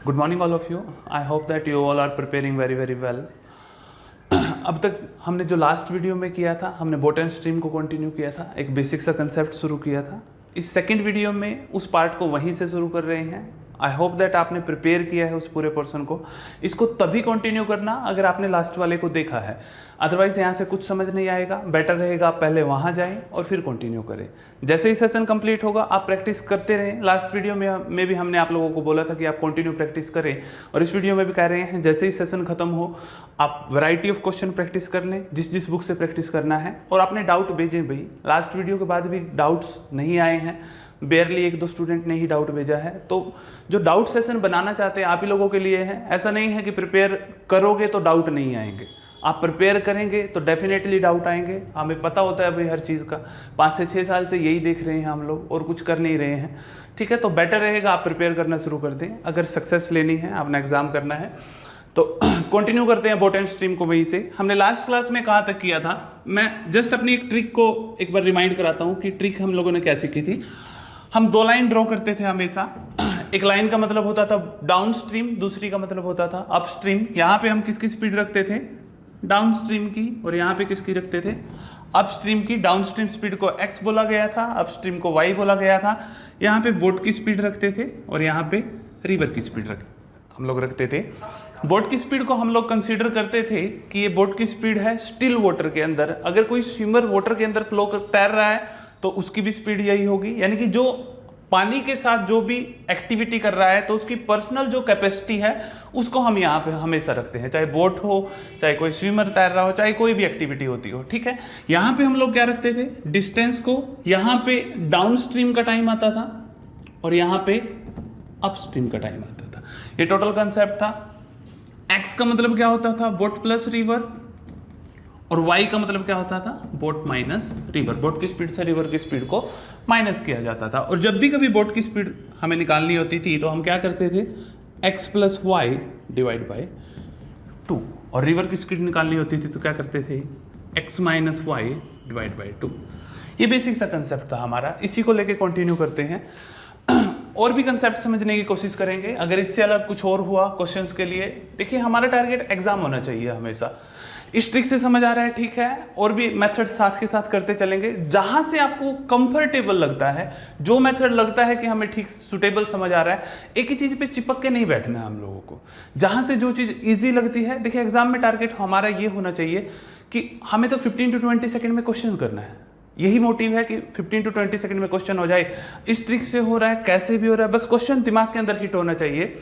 Good morning all of you. I hope that you all are preparing very well. अब तक हमने जो last video में किया था, हमने बोट एंड स्ट्रीम को कंटिन्यू किया था, एक बेसिक सा कंसेप्ट शुरू किया था। इस सेकंड वीडियो में उस पार्ट को वहीं से शुरू कर रहे हैं। आई होप दैट आपने प्रिपेयर किया है उस पूरे पोर्शन को। इसको तभी कंटिन्यू करना अगर आपने लास्ट वाले को देखा है, अदरवाइज यहाँ से कुछ समझ नहीं आएगा। बेटर रहेगा आप पहले वहाँ जाएं और फिर कंटिन्यू करें। जैसे ही सेशन कंप्लीट होगा आप प्रैक्टिस करते रहें। लास्ट वीडियो में भी हमने आप लोगों को बोला था कि आप कंटिन्यू प्रैक्टिस करें, और इस वीडियो में भी कह रहे हैं जैसे ही सेशन खत्म हो आप वैरायटी ऑफ क्वेश्चन प्रैक्टिस कर लें, जिस बुक से प्रैक्टिस करना है। और आपने डाउट भेजें भाई, लास्ट वीडियो के बाद भी डाउट्स नहीं आए हैं, बेयरली 1-2 स्टूडेंट ने ही डाउट भेजा है। तो जो डाउट सेशन बनाना चाहते हैं आप ही लोगों के लिए है। ऐसा नहीं है कि प्रिपेयर करोगे तो डाउट नहीं आएंगे, आप प्रिपेयर करेंगे तो डेफिनेटली डाउट आएंगे। हमें पता होता है भाई हर चीज़ का, 5 से 6 साल से यही देख रहे हैं हम लोग और कुछ कर नहीं रहे हैं। ठीक है, तो बेटर रहेगा आप प्रिपेयर करना शुरू कर दें। अगर सक्सेस लेनी है, अपना एग्जाम करना है तो कंटिन्यू करते हैं बोट एंड स्ट्रीम को। वहीं से हमने लास्ट क्लास में कहाँ तक किया था, मैं जस्ट अपनी एक ट्रिक को एक बार रिमाइंड कराता हूँ कि ट्रिक हम लोगों ने क्या सीखी थी। हम 2 लाइन ड्रॉ करते थे हमेशा। एक लाइन का मतलब होता था डाउन स्ट्रीम, दूसरी का मतलब होता था अप स्ट्रीम। यहाँ पे हम किसकी स्पीड रखते थे, डाउन स्ट्रीम की, और यहाँ पे किसकी रखते थे, अप स्ट्रीम की। डाउन स्ट्रीम स्पीड को x बोला गया था, अप स्ट्रीम को y बोला गया था। यहाँ पे बोट की स्पीड रखते थे और यहाँ पे रिवर की स्पीड हम लोग रखते थे। बोट की स्पीड को हम लोग कंसीडर करते थे कि ये बोट की स्पीड है स्टिल वाटर के अंदर। अगर कोई स्विमर वाटर के अंदर फ्लो तैर रहा है तो उसकी भी स्पीड यही होगी, यानी कि जो पानी के साथ जो भी एक्टिविटी कर रहा है तो उसकी पर्सनल जो कैपेसिटी है उसको हम यहाँ पे हमेशा रखते हैं, चाहे बोट हो, चाहे कोई स्विमर तैर रहा हो, चाहे कोई भी एक्टिविटी होती हो। ठीक है, यहाँ पे हम लोग क्या रखते थे, डिस्टेंस को। यहाँ पे डाउन स्ट्रीम का टाइम आता था और यहाँ पे अप स्ट्रीम का टाइम आता था। ये टोटल कंसेप्ट था। एक्स का मतलब क्या होता था, बोट प्लस रिवर, और y का मतलब क्या होता था, बोट माइनस रिवर। बोट की स्पीड से रिवर की स्पीड को माइनस किया जाता था। और जब भी कभी बोट की स्पीड हमें निकालनी होती थी तो हम क्या करते थे, x plus y divide by 2, और रिवर की स्पीड निकालनी होती थी तो क्या करते थे, x minus Y divide by 2। ये बेसिक सा कंसेप्ट था हमारा, इसी को लेके कंटिन्यू करते हैं। और भी कंसेप्ट समझने की कोशिश करेंगे। अगर इससे अलग कुछ और हुआ क्वेश्चंस के लिए, देखिए हमारा टारगेट एग्जाम होना चाहिए हमेशा। इस ट्रिक से समझ आ रहा है, ठीक है, और भी मेथड साथ के साथ करते चलेंगे जहां से आपको कंफर्टेबल लगता है। जो मेथड लगता है कि हमें ठीक सुटेबल समझ आ रहा है, एक ही चीज पे चिपक के नहीं बैठना है हम लोगों को। जहां से जो चीज इजी लगती है, देखिए एग्जाम में टारगेट हमारा ये होना चाहिए कि हमें तो 15 to 20 सेकेंड में क्वेश्चन करना है। यही मोटिव है कि 15 to 20 सेकेंड में क्वेश्चन हो जाए। इस ट्रिक से हो रहा है, कैसे भी हो रहा है, बस क्वेश्चन दिमाग के अंदर हिट होना चाहिए।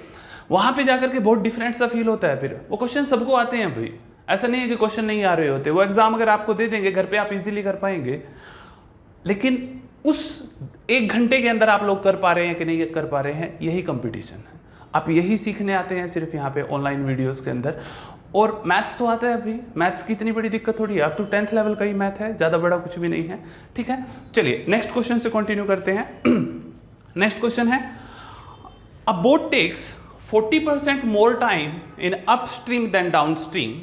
वहां पे जाकर के बहुत डिफरेंट सा फील होता है। फिर वो क्वेश्चन सबको आते हैं भाई, ऐसा नहीं है कि क्वेश्चन नहीं आ रहे होते। वो एग्जाम अगर आपको दे देंगे घर पे आप इजीली कर पाएंगे, लेकिन उस 1 घंटे के अंदर आप लोग कर पा रहे हैं कि नहीं कर पा रहे हैं, यही कंपटीशन है। आप यही सीखने आते हैं सिर्फ यहाँ पे ऑनलाइन वीडियोस के अंदर। और मैथ्स तो आता है अभी, मैथ्स की इतनी बड़ी दिक्कत थोड़ी है, अब तो 10th लेवल का ही मैथ है, ज़्यादा बड़ा कुछ भी नहीं है। ठीक है, चलिए नेक्स्ट क्वेश्चन से कंटिन्यू करते हैं। नेक्स्ट क्वेश्चन है, a boat takes 40% more time in upstream than downstream.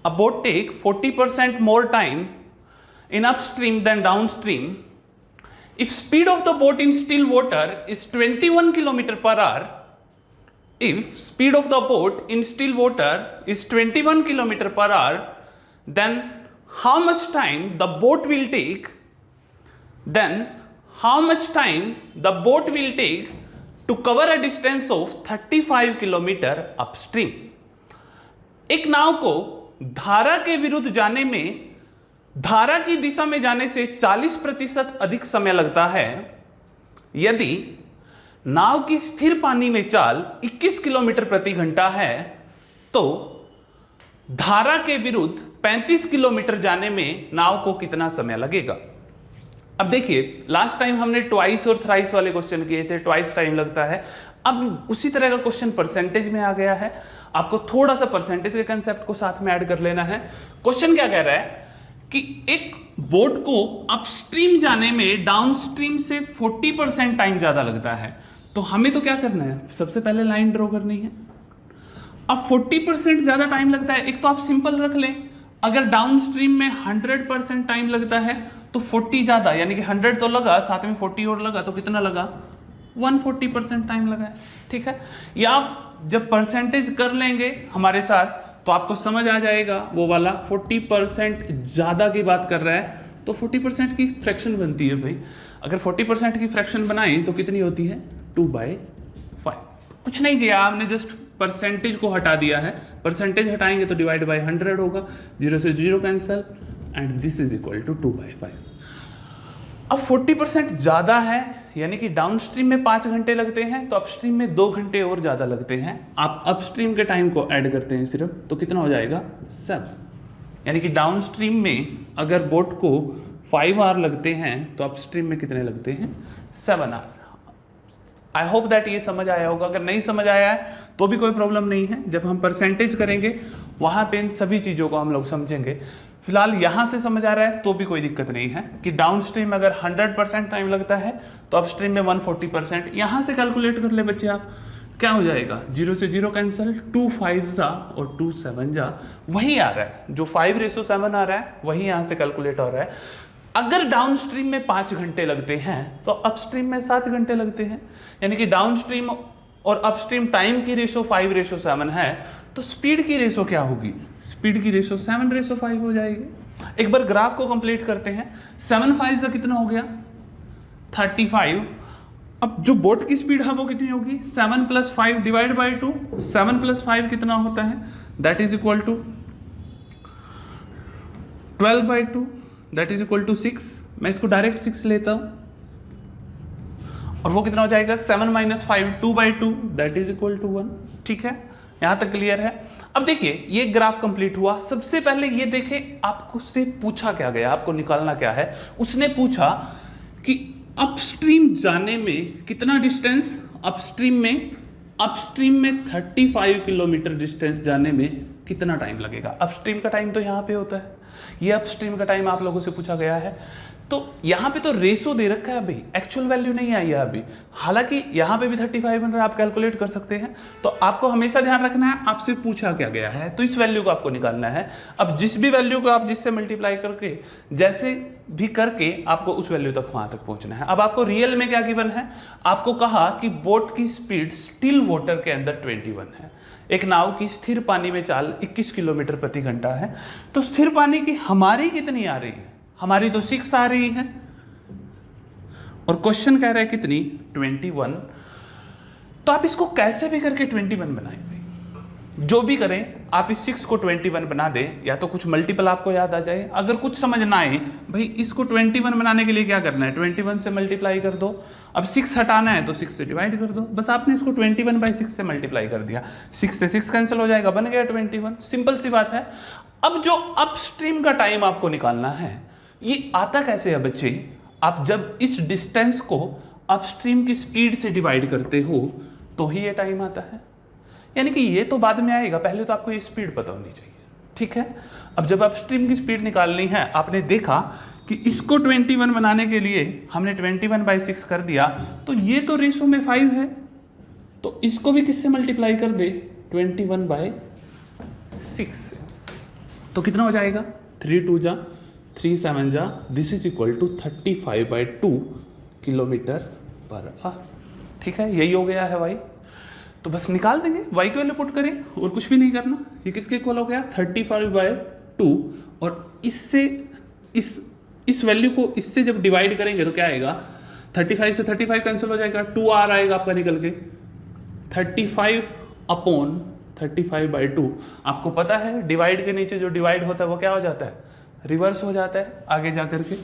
A boat take 40% more time in upstream than downstream if speed of the boat in still water is 21 km per hour. If speed of the boat in still water is 21 km per hour, then how much time the boat will take? Then how much time the boat will take to cover a distance of 35 km upstream? एक नाव को धारा के विरुद्ध जाने में धारा की दिशा में जाने से 40% अधिक समय लगता है यदि नाव की स्थिर पानी में चाल 21 किलोमीटर प्रति घंटा है, तो धारा के विरुद्ध 35 किलोमीटर जाने में नाव को कितना समय लगेगा। अब देखिए लास्ट टाइम हमने ट्वाइस और थ्राइस वाले क्वेश्चन किए थे, ट्वाइस टाइम लगता है। अब उसी तरह का क्वेश्चन परसेंटेज में आ गया है, आपको थोड़ा सा परसेंटेज के कंसेप्ट को साथ में ऐड कर लेना है। क्वेश्चन क्या कह रहा है कि एक बोट को अपस्ट्रीम जाने में डाउनस्ट्रीम से 40% टाइम ज्यादा लगता है, तो हमें तो क्या करना है, सबसे पहले लाइन ड्रॉ करनी है। अब 40% ज्यादा टाइम लगता है, एक तो आप सिंपल रख लें, अगर डाउनस्ट्रीम में 100% टाइम लगता है तो 40 ज्यादा, यानी कि 100 तो लगा, साथ में 40 और लगा तो कितना लगा, 140% टाइम लगा है, ठीक है। या आप जब परसेंटेज कर लेंगे हमारे साथ तो आपको समझ आ जाएगा वो वाला 40% ज़्यादा की बात कर रहा है तो 40% की फ्रैक्शन बनती है भाई। अगर 40% की फ्रैक्शन बनाएं तो कितनी होती है 2/5। कुछ नहीं किया आपने, जस्ट परसेंटेज को हटा दिया है। परसेंटेज हटाएंगे तो डिवाइड बाय 100 होगा, 0 से 0 cancel and this is equal to 2/5। अब 40% ज़्यादा है, यानी कि डाउनस्ट्रीम में 5 घंटे लगते हैं तो अपस्ट्रीम में 2 घंटे और ज़्यादा लगते हैं। आप अपस्ट्रीम के टाइम को ऐड करते हैं सिर्फ तो कितना हो जाएगा 7। यानी कि डाउनस्ट्रीम में अगर बोट को 5 आवर लगते हैं तो अपस्ट्रीम में कितने लगते हैं 7 आवर। आई होप दैट ये समझ आया होगा। अगर नहीं समझ आया है तो भी कोई प्रॉब्लम नहीं है, जब हम परसेंटेज करेंगे वहाँ पे इन सभी चीज़ों को हम लोग समझेंगे। फिलहाल यहाँ से समझ आ रहा है तो भी कोई दिक्कत नहीं है कि डाउनस्ट्रीम में अगर 100% टाइम लगता है तो अपस्ट्रीम में 140%। यहाँ से कैलकुलेट कर ले बच्चे आप, क्या हो जाएगा 0 से 0 कैंसिल, 2 5 जा और 2 7 जा, वही आ रहा है जो 5:7 आ रहा है वही यहाँ से कैलकुलेट हो रहा है। अगर डाउनस्ट्रीम में 5 घंटे लगते हैं तो अपस्ट्रीम में 7 घंटे लगते हैं। यानी कि डाउनस्ट्रीम और अपस्ट्रीम टाइम की रेशो 5:7 है तो स्पीड की रेशो क्या होगी, स्पीड की रेशो 7:5 हो जाएगी। एक बार ग्राफ को कंप्लीट करते हैं। 7 5 से कितना हो गया 35। अब जो बोट की स्पीड है वो कितनी होगी 7 + 5 डिवाइड बाई 2। 7 + 5 कितना होता है, that is equal to 12/2, that is equal to 6। मैं इसको डायरेक्ट 6 लेता हूं और वो कितना हो जाएगा 7 - 5 2/2, दैट इज इक्वल टू 1। ठीक है, यहां तक क्लियर है। अब देखिए ये ग्राफ कंप्लीट हुआ। सबसे पहले ये देखें आपको से पूछा क्या गया, आपको निकालना क्या है। उसने पूछा कि अपस्ट्रीम जाने में कितना डिस्टेंस, अपस्ट्रीम में 35 किलोमीटर डिस्टेंस जाने में कितना टाइम लगेगा। अपस्ट्रीम का टाइम तो यहाँ पे होता है, ये अपस्ट्रीम का टाइम आप लोगों से पूछा गया है। तो यहाँ पे तो रेशो दे रखा है अभी, एक्चुअल वैल्यू नहीं आई है अभी। हालांकि यहाँ पे भी 35 बन रहा है, आप कैलकुलेट कर सकते हैं। तो आपको हमेशा ध्यान रखना है आपसे पूछा क्या गया है तो इस वैल्यू को आपको निकालना है। अब जिस भी वैल्यू को आप जिससे मल्टीप्लाई करके जैसे भी करके आपको उस वैल्यू तक वहां तक पहुंचना है। अब आपको रियल में क्या गिवन है, आपको कहा कि बोट की स्पीड स्टिल वाटर के अंदर 21 है। एक नाव की स्थिर पानी में चाल 21 किलोमीटर प्रति घंटा है। तो स्थिर पानी की हमारी कितनी आ रही है, हमारी तो 6 आ रही है और क्वेश्चन कह रहा है कितनी 21। तो आप इसको कैसे भी करके 21 बनाएं भाई, जो भी करें आप इस 6 को 21 बना दें, या तो कुछ मल्टीपल आपको याद आ जाए। अगर कुछ समझ ना आए भाई, इसको 21 बनाने के लिए क्या करना है 21 से मल्टीप्लाई कर दो। अब 6 हटाना है तो 6 से डिवाइड कर दो, बस आपने इसको 21/6 से मल्टीप्लाई कर दिया। 6 से 6 कैंसिल हो जाएगा, बन गया 21। सिंपल सी बात है। अब जो अपस्ट्रीम का टाइम आपको निकालना है ये आता कैसे है बच्चे, आप जब इस डिस्टेंस को अपस्ट्रीम की स्पीड से डिवाइड करते हो तो ही ये टाइम आता है। यानी कि ये तो बाद में आएगा, पहले तो आपको ये स्पीड पता होनी चाहिए। ठीक है, अब जब अपस्ट्रीम की स्पीड निकालनी है, आपने देखा कि इसको 21 बनाने के लिए हमने 21/6 कर दिया, तो ये तो रेशो में 5 है, तो इसको भी किससे मल्टीप्लाई कर दे 21/6 से। तो कितना हो जाएगा 3 2 जा 3 7 जा, this is equal to 35/2 kilometre per hour. ठीक है, यही हो गया है वाई। तो बस निकाल देंगे, वाई की वैल्यू पुट करें और कुछ भी नहीं करना। ये किसके इक्वल हो गया 35/2 और इससे इस वैल्यू को इससे जब डिवाइड करेंगे तो क्या आएगा 35 से 35 कैंसिल हो जाएगा, 2r आएगा आपका निकल के 35/2। आपको पता है डिवाइड के नीचे जो डिवाइड होता है वो क्या हो जाता है रिवर्स हो जाता है आगे जा करके।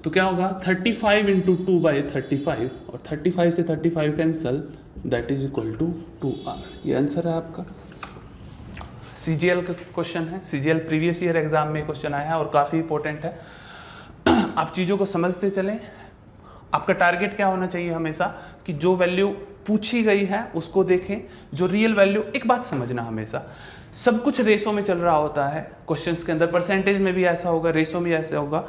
तो क्या होगा 35 × 2/35 और 35 से 35 cancel, that is equal to 2r। ये आंसर है आपका। सीजीएल का क्वेश्चन है, सीजीएल प्रीवियस ईयर एग्जाम में क्वेश्चन आया है और काफ़ी इंपॉर्टेंट है। आप चीज़ों को समझते चलें। आपका टारगेट क्या होना चाहिए हमेशा कि जो वैल्यू पूछी गई है उसको देखें, जो रियल वैल्यू। एक बात समझना, हमेशा सब कुछ रेशो में चल रहा होता है क्वेश्चंस के अंदर, परसेंटेज में भी ऐसा होगा, रेशो में ऐसा होगा।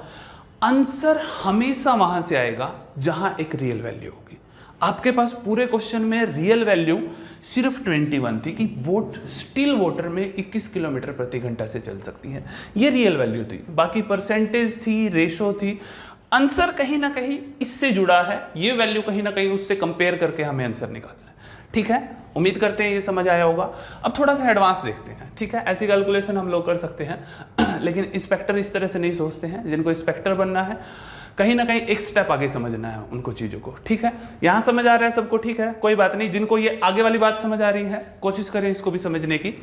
आंसर हमेशा वहां से आएगा जहां एक रियल वैल्यू होगी। आपके पास पूरे क्वेश्चन में रियल वैल्यू सिर्फ 21 थी कि बोट स्टिल वाटर में 21 किलोमीटर प्रति घंटा से चल सकती है, ये रियल वैल्यू थी। बाकी परसेंटेज थी, रेशो थी, आंसर कहीं ना कहीं इससे जुड़ा है, ये वैल्यू कहीं ना कहीं उससे कंपेयर करके हमें आंसर निकालना है। ठीक है, उम्मीद करते हैं ये समझ आया होगा। अब थोड़ा सा एडवांस देखते हैं। ठीक है, ऐसी कैलकुलेशन हम लोग कर सकते हैं लेकिन इंस्पेक्टर इस तरह से नहीं सोचते हैं। जिनको इंस्पेक्टर बनना है कहीं ना कहीं एक स्टेप आगे समझना है उनको चीज़ों को। ठीक है, यहाँ समझ आ रहा है सबको? ठीक है, कोई बात नहीं। जिनको ये आगे वाली बात समझ आ रही है कोशिश करें इसको भी समझने की।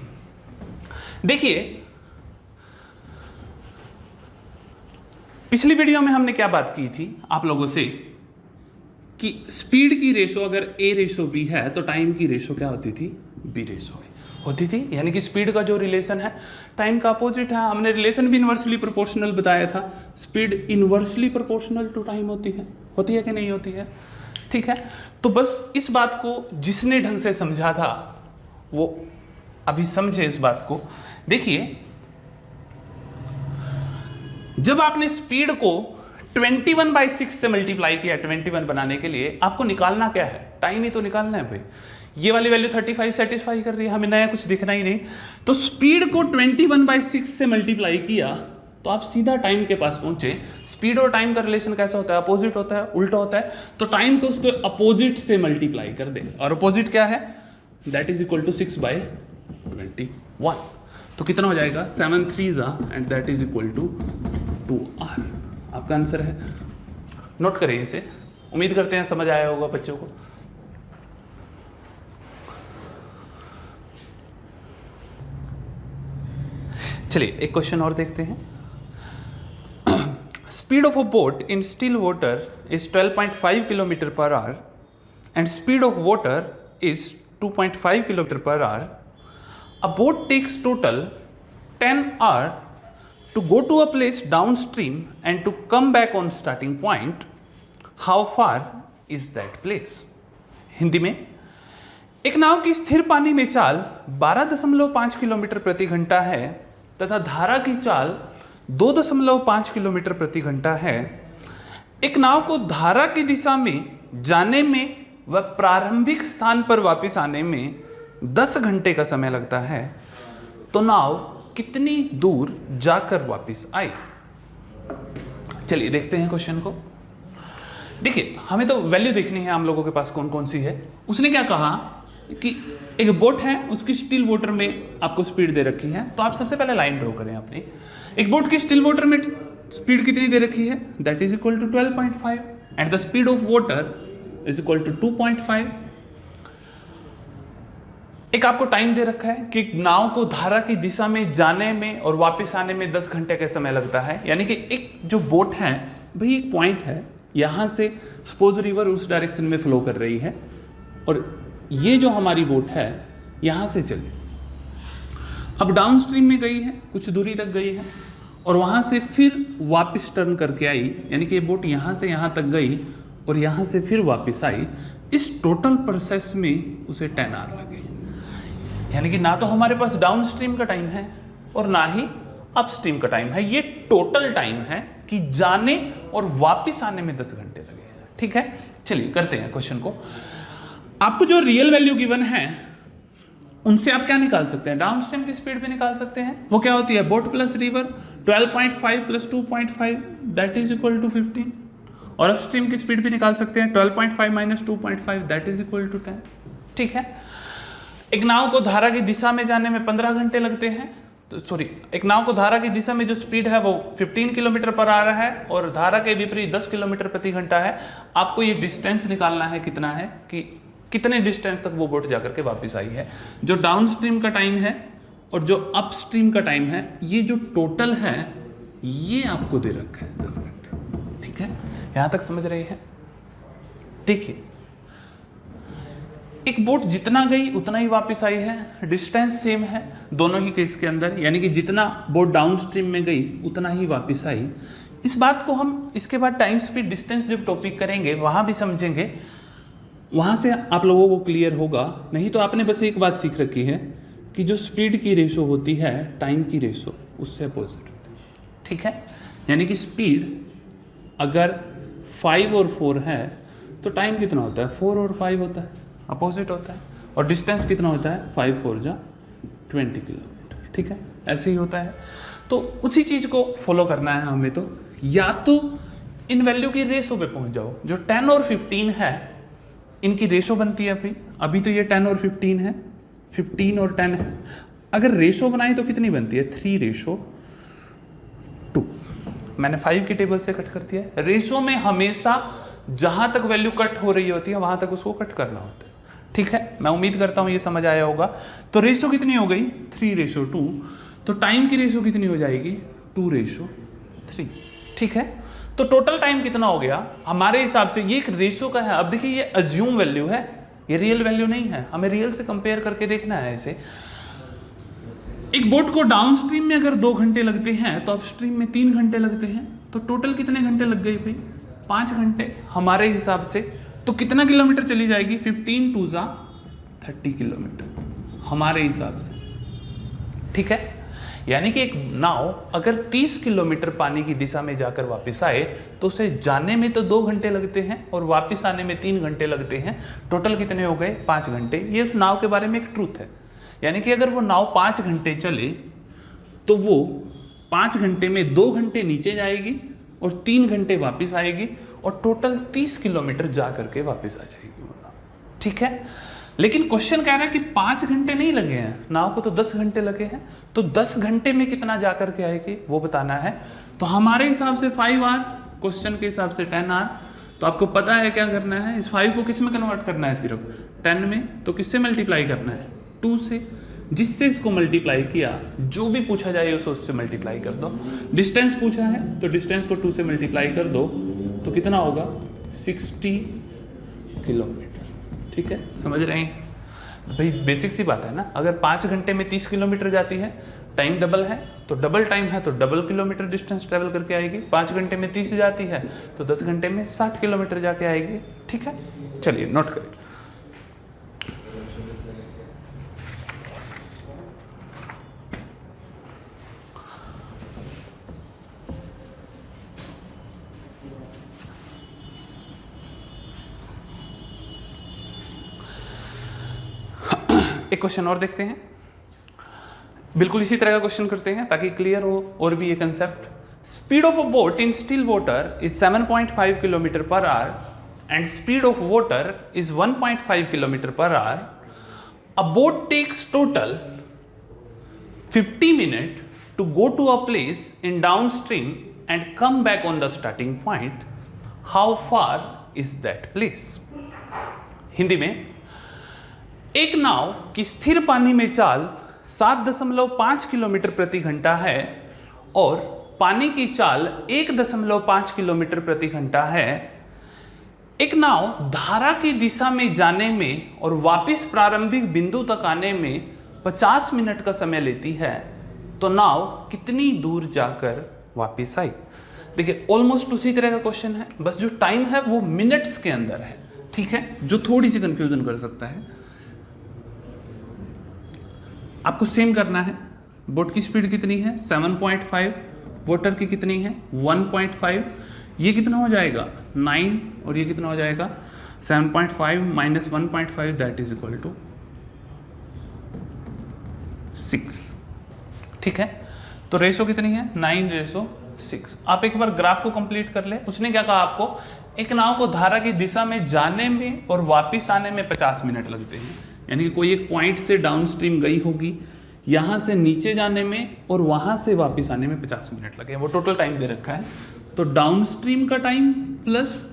देखिए, पिछली वीडियो में हमने क्या बात की थी आप लोगों से कि स्पीड की रेशो अगर a रेशो b है तो टाइम की रेशो क्या होती थी? b रेशो होती थी। यानी कि स्पीड का जो रिलेशन है टाइम का अपोजिट है। हमने रिलेशन भी इनवर्सली प्रोपोर्शनल बताया था। Speed inversely proportional to time होती है कि नहीं होती है? ठीक है, तो बस इस बात को जिसने ढंग से समझा था वो अभी समझे इस बात को। देखिए, जब आपने स्पीड को 21/6 से मल्टीप्लाई किया, 21 बनाने के लिए आपको निकालना क्या है? टाइम ही तो निकालना है भाई। ये वाली वैल्यू 35 सेटिस्फाई कर रही है, हमें नया कुछ दिखना ही नहीं। तो स्पीड को 21/6 से मल्टीप्लाई किया तो आप सीधा टाइम के पास पहुंचे। स्पीड और टाइम का रिलेशन कैसा होता है? अपोजिट होता है, उल्टा होता है। तो टाइम को उसको अपोजिट से मल्टीप्लाई कर दे, और अपोजिट क्या है? That is equal to 6/21। तो कितना हो जाएगा? 7 3s and that is equal to 2r। आपका आंसर है। नोट करें इसे। उम्मीद करते हैं समझ आया होगा बच्चों को। चलिए एक क्वेश्चन और देखते हैं। Speed of a boat in still water is 12.5 kilometre per hour and speed of water is 2.5 kilometre per hour. A boat takes total 10 hours to go to a place downstream and to come back on starting point. How far is that place? Hindi में, एक नाव की स्थिर पानी में चाल 12.5 kilometre प्रति घंटा है तथा धारा की चाल 2.5 किलोमीटर प्रति घंटा है। एक नाव को धारा की दिशा में जाने में व प्रारंभिक स्थान पर वापस आने में 10 घंटे का समय लगता है, तो नाव कितनी दूर जाकर वापस आई? चलिए देखते हैं क्वेश्चन को। देखिए, हमें तो वैल्यू देखनी है हम लोगों के पास कौन कौन सी है। उसने क्या कहा कि एक बोट है, उसकी स्टिल वाटर में आपको स्पीड दे रखी है। तो आप सबसे पहले लाइन ड्रॉ करें अपनी। एक बोट की स्टिल वाटर में स्पीड कितनी दे रखी है? That is equal to 12.5 and the speed of water is equal to 2.5। एक आपको टाइम दे रखा है कि नाव को धारा की दिशा में जाने में और वापस आने में 10 घंटे का समय लगता है। यानी कि एक जो बोट है भाई, एक पॉइंट है, यहां से सपोज रिवर उस डायरेक्शन में फ्लो कर रही है और ये जो हमारी बोट है यहां से चली, अब डाउन स्ट्रीम में गई है, कुछ दूरी तक गई है और वहां से फिर वापस टर्न करके आई। यानी कि ये बोट यहां से यहां तक गई और यहां से फिर वापस आई। इस टोटल प्रोसेस में उसे 10 hours लगे। यानी कि ना तो हमारे पास डाउन स्ट्रीम का टाइम है और ना ही अप स्ट्रीम का टाइम है। ये टोटल टाइम है कि जाने और वापस आने में 10 घंटे लगे हैं। ठीक है, चलिए करते हैं क्वेश्चन को। आपको जो रियल वैल्यू गिवन है उनसे आप क्या निकाल सकते हैं? डाउन स्ट्रीम की स्पीड भी निकाल सकते हैं। वो क्या होती है? Boat plus river 12.5 plus 2.5 that is equal to 15। और अप स्ट्रीम की स्पीड भी निकाल सकते हैं 12.5 minus 2.5 that is equal to 10। ठीक है, एक नाव को धारा की दिशा में जाने में 15 घंटे लगते हैं। तो सॉरी, एक नाव को धारा की दिशा में जो स्पीड है वो 15 किलोमीटर पर आ रहा है और धारा के विपरीत 10 किलोमीटर प्रति घंटा है। आपको ये डिस्टेंस निकालना है कितना है, कि कितने डिस्टेंस तक वो बोट जाकर के वापस आई है। जो डाउन स्ट्रीम का टाइम है और जो अप स्ट्रीम का टाइम है, ये जो टोटल है ये आपको दे रखा है 10 घंटे। ठीक है, यहां तक समझ रही है? देखिए, एक बोट जितना गई उतना ही वापस आई है, डिस्टेंस सेम है दोनों ही केस के अंदर। यानी कि जितना बोट डाउन स्ट्रीम में गई उतना ही वापस आई। इस बात को हम इसके बाद टाइम स्पीड डिस्टेंस जब टॉपिक करेंगे वहां भी समझेंगे, वहां से आप लोगों को क्लियर होगा। नहीं तो आपने बस एक बात सीख रखी है कि जो स्पीड की रेशो होती है टाइम की रेशो उससे अपोजिट होती है। ठीक है, यानी कि स्पीड अगर 5 और 4 है तो टाइम कितना होता है? 4 और 5 होता है, अपोजिट होता है। और डिस्टेंस कितना होता है? 5 4 जा 20 किलोमीटर। ठीक है, ऐसे ही होता है। तो उसी चीज़ को फॉलो करना है हमें। तो या तो इन वैल्यू की रेशो पे पहुंच जाओ। जो 10 और 15 है इनकी रेशो बनती है अभी तो ये 10 और 15 है, 15 और 10 है। अगर रेशो बनाई तो कितनी बनती है? 3:2। मैंने 5 की टेबल से कट कर दिया है। रेशो में हमेशा जहां तक वैल्यू कट हो रही होती है वहां तक उसको कट करना होता है, ठीक है। मैं उम्मीद करता हूं ये समझ आया होगा। तो रेशो कितनी हो गई? 3:2। तो टाइम की रेशो कितनी हो जाएगी? 2:3, ठीक है। तो टोटल टाइम कितना हो गया हमारे हिसाब से? ये एक रेशो का है। अब देखिए ये अज्यूम वैल्यू है, ये रियल वैल्यू नहीं है, हमें रियल से कंपेयर करके देखना है इसे। एक बोट को डाउनस्ट्रीम में अगर 2 घंटे लगते हैं तो अपस्ट्रीम में 3 घंटे लगते हैं, तो टोटल कितने घंटे लग गए भाई? 5 घंटे हमारे हिसाब से। तो कितना किलोमीटर चली जाएगी? 15 2 30 किलोमीटर हमारे हिसाब से, ठीक है। यानी कि एक नाव अगर 30 किलोमीटर पानी की दिशा में जाकर वापस आए तो उसे जाने में तो 2 घंटे लगते हैं और वापस आने में 3 घंटे लगते हैं। टोटल कितने हो गए? 5 घंटे। ये उस नाव के बारे में एक ट्रूथ है। यानी कि अगर वो नाव 5 घंटे चले तो वो 5 घंटे में 2 घंटे नीचे जाएगी और 3 घंटे वापस आएगी और टोटल 30 किलोमीटर जा करके वापस आ जाएगी वो नाव, ठीक है। लेकिन क्वेश्चन कह रहा है कि 5 घंटे नहीं लगे हैं, नाव को तो 10 घंटे लगे हैं। तो 10 घंटे में कितना जा करके आएगी वो बताना है। तो हमारे हिसाब से 5 आवर, क्वेश्चन के हिसाब से 10 आवर। तो आपको पता है क्या करना है? इस 5 को किस में कन्वर्ट करना है? सिर्फ 10 में। तो किससे मल्टीप्लाई करना है? 2 से। जिससे इसको मल्टीप्लाई किया, जो भी पूछा जाए उसे उससे मल्टीप्लाई कर दो। डिस्टेंस पूछा है तो डिस्टेंस को 2 से मल्टीप्लाई कर दो, तो कितना होगा? 60 किलोमीटर, ठीक है। समझ रहे हैं भाई? बेसिक सी बात है ना। अगर 5 घंटे में 30 किलोमीटर जाती है, टाइम डबल है तो डबल टाइम है तो डबल किलोमीटर डिस्टेंस ट्रेवल करके आएगी। 5 घंटे में 30 जाती है तो 10 घंटे में 60 किलोमीटर जाके आएगी, ठीक है। चलिए नोट करिए। एक क्वेश्चन और देखते हैं, बिल्कुल इसी तरह का क्वेश्चन करते हैं ताकि क्लियर हो और भी ये concept. Speed of a boat in still water is 7.5 kilometre per hour and speed of water is 1.5 kilometre per hour. A boat takes total 50 minute to go to a place in downstream and come back on the starting point. How far is that place? Hindi में, एक नाव की स्थिर पानी में चाल 7.5 kilometre प्रति घंटा है और पानी की चाल 1.5 किलोमीटर प्रति घंटा है। एक नाव धारा की दिशा में जाने में और वापस प्रारंभिक बिंदु तक आने में 50 मिनट का समय लेती है, तो नाव कितनी दूर जाकर वापस आई? देखिए ऑलमोस्ट उसी तरह का क्वेश्चन है, बस जो टाइम है वो मिनट्स के अंदर है, ठीक है, जो थोड़ी सी कंफ्यूजन कर सकता है। आपको सेम करना है। बोट की स्पीड कितनी है? 7.5। वाटर की कितनी है? 1.5। ये कितना हो जाएगा? 9। और ये कितना हो जाएगा? 7.5 minus 1.5 that is equal to 6, ठीक है। तो रेशो कितनी है? 9:6। आप एक बार ग्राफ को कंप्लीट कर ले। उसने क्या कहा आपको? एक नाव को धारा की दिशा में जाने में और वापस आने में 50 मिनट लगते हैं। यानी कि कोई एक पॉइंट से डाउनस्ट्रीम गई होगी, यहाँ से नीचे जाने में और वहाँ से वापस आने में 50 मिनट लगे, वो टोटल टाइम दे रखा है। तो डाउनस्ट्रीम का टाइम प्लस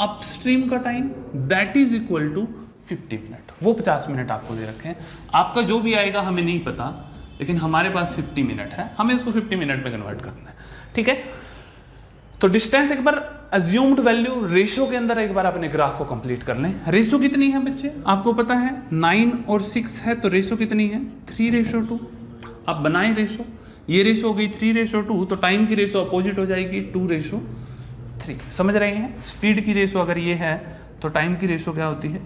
अपस्ट्रीम का time that is equal to 50 minute. वो 50 मिनट आपको दे रखे हैं। आपका जो भी आएगा हमें नहीं पता, लेकिन हमारे पास 50 मिनट है, हमें उसको 50 मिनट में कन्वर्ट करना है, ठीक है। तो डिस्टेंस एक बार अज्यूम्ड वैल्यू रेशो के अंदर एक बार अपने ग्राफ को कंप्लीट कर लें। रेशो कितनी है बच्चे? आपको पता है 9 और 6 है, तो रेशो कितनी है? 3:2। आप बनाएं रेशो, ये रेशो हो गई 3:2, तो टाइम की रेशो अपोजिट हो जाएगी 2:3। समझ रहे हैं? स्पीड की रेशो अगर ये है तो टाइम की रेशो क्या होती है?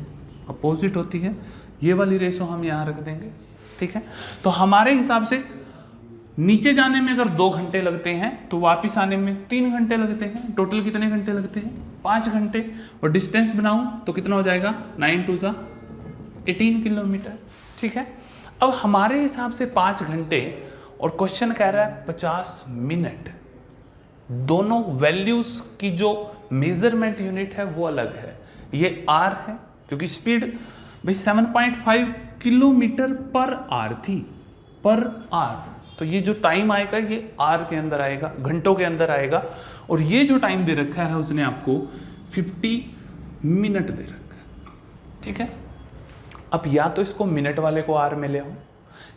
अपोजिट होती है। ये वाली रेशो हम यहाँ रख देंगे, ठीक है। तो हमारे हिसाब से नीचे जाने में अगर 2 घंटे लगते हैं तो वापस आने में 3 घंटे लगते हैं। टोटल कितने घंटे लगते हैं? 5 घंटे। और डिस्टेंस बनाऊं तो कितना हो जाएगा? 9 2 18 किलोमीटर, ठीक है। अब हमारे हिसाब से 5 घंटे और क्वेश्चन कह रहा है 50 मिनट, दोनों वैल्यूज की जो मेजरमेंट यूनिट है वो अलग है। ये R है क्योंकि स्पीड भाई 7.5 किलोमीटर पर आवर थी, पर आवर, तो ये जो टाइम आएगा ये R के अंदर आएगा, घंटों के अंदर आएगा। और ये जो टाइम दे रखा है उसने आपको 50 मिनट दे रखा है, ठीक है। अब या तो इसको मिनट वाले को R में ले आओ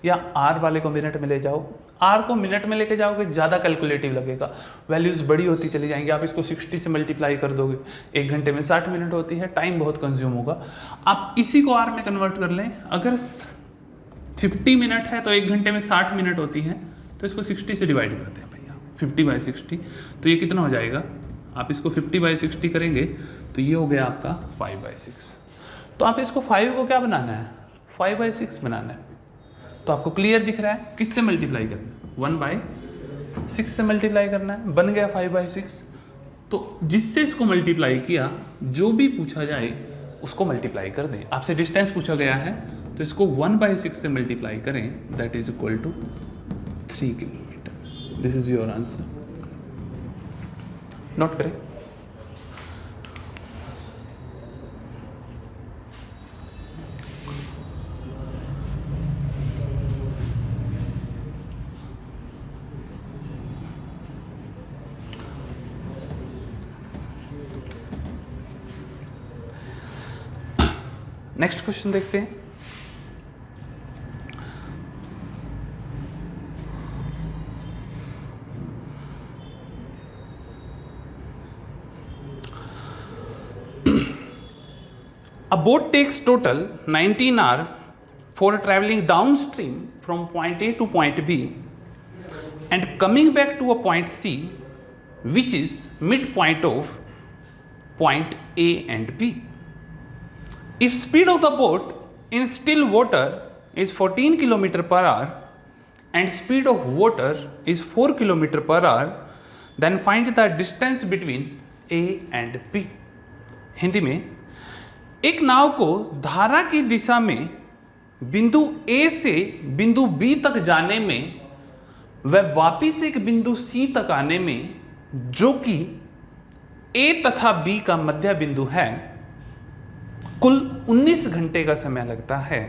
या R वाले को मिनट में ले जाओ। R को मिनट में लेके जाओगे ज़्यादा कैलकुलेटिव लगेगा, वैल्यूज़ बड़ी होती चली जाएंगी। आप इसको 60 से मल्टीप्लाई कर दोगे, 1 घंटे में 60 मिनट होती है, टाइम बहुत कंज्यूम होगा। आप इसी को R में कन्वर्ट कर लें, अगर 50 मिनट है तो 1 घंटे में 60 मिनट होती है, तो इसको 60 से डिवाइड करते हैं भैया, 50/60। तो ये कितना हो जाएगा, आप इसको 50/60 करेंगे तो ये हो गया आपका 5/6। तो आप इसको 5 को क्या बनाना है, 5/6 बनाना है। तो आपको क्लियर दिख रहा है किससे मल्टीप्लाई करना है, 1/6 से मल्टीप्लाई करना है, बन गया 5/6। तो जिससे इसको मल्टीप्लाई किया, जो भी पूछा जाए उसको मल्टीप्लाई कर दें। आपसे डिस्टेंस पूछा गया है तो इसको 1/6 से मल्टीप्लाई करें, that is equal to 3 kilometre. This is your answer. Note करें। नेक्स्ट क्वेश्चन देखते हैं। A boat takes total 19 hours for traveling downstream from point A to point B and coming back to a point C, which is midpoint of point A and B. If speed of the boat in still water is 14 km per hour and speed of water is 4 km per hour, then find the distance between A and B. Hindi में, एक नाव को धारा की दिशा में बिंदु A से बिंदु B तक जाने में व वापिस एक बिंदु C तक आने में, जो कि A तथा B का मध्य बिंदु है, कुल 19 घंटे का समय लगता है।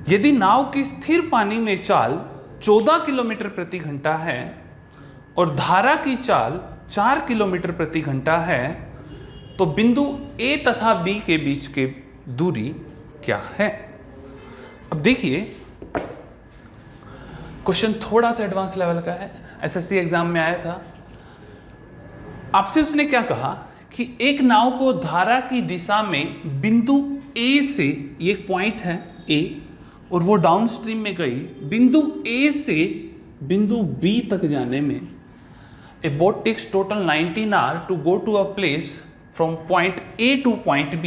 यदि नाव की स्थिर पानी में चाल 14 किलोमीटर प्रति घंटा है और धारा की चाल 4 किलोमीटर प्रति घंटा है, तो बिंदु A तथा B के बीच की दूरी क्या है। अब देखिए, क्वेश्चन थोड़ा सा एडवांस लेवल का है, एसएससी एग्जाम में आया था। आपसे उसने क्या कहा कि एक नाव को धारा की दिशा में बिंदु A से, ये एक पॉइंट है A, और वो डाउन स्ट्रीम में गई, बिंदु A से बिंदु B तक जाने में a boat takes total 19 hour to go to a place from point A to point B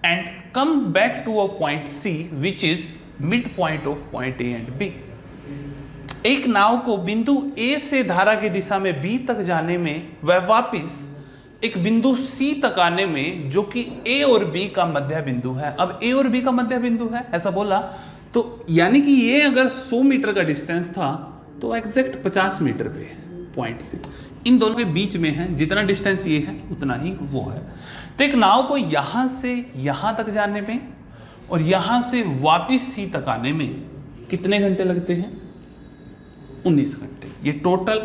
and come back to a point C which is mid point of point A and B। एक नाव को बिंदु A से धारा की दिशा में B तक जाने में व वापिस एक बिंदु C तक आने में, जो कि A और B का मध्य बिंदु है। अब A और B का मध्य बिंदु है ऐसा बोला, तो यानी कि ये अगर 100 मीटर का डिस्टेंस था तो एग्जैक्ट 50 मीटर पे पॉइंट से इन दोनों के बीच में है। जितना डिस्टेंस ये है उतना ही वो है। तो एक नाव को यहां से यहां तक जाने में और यहां से वापिस C तक आने में कितने घंटे लगते हैं, 19 घंटे। ये टोटल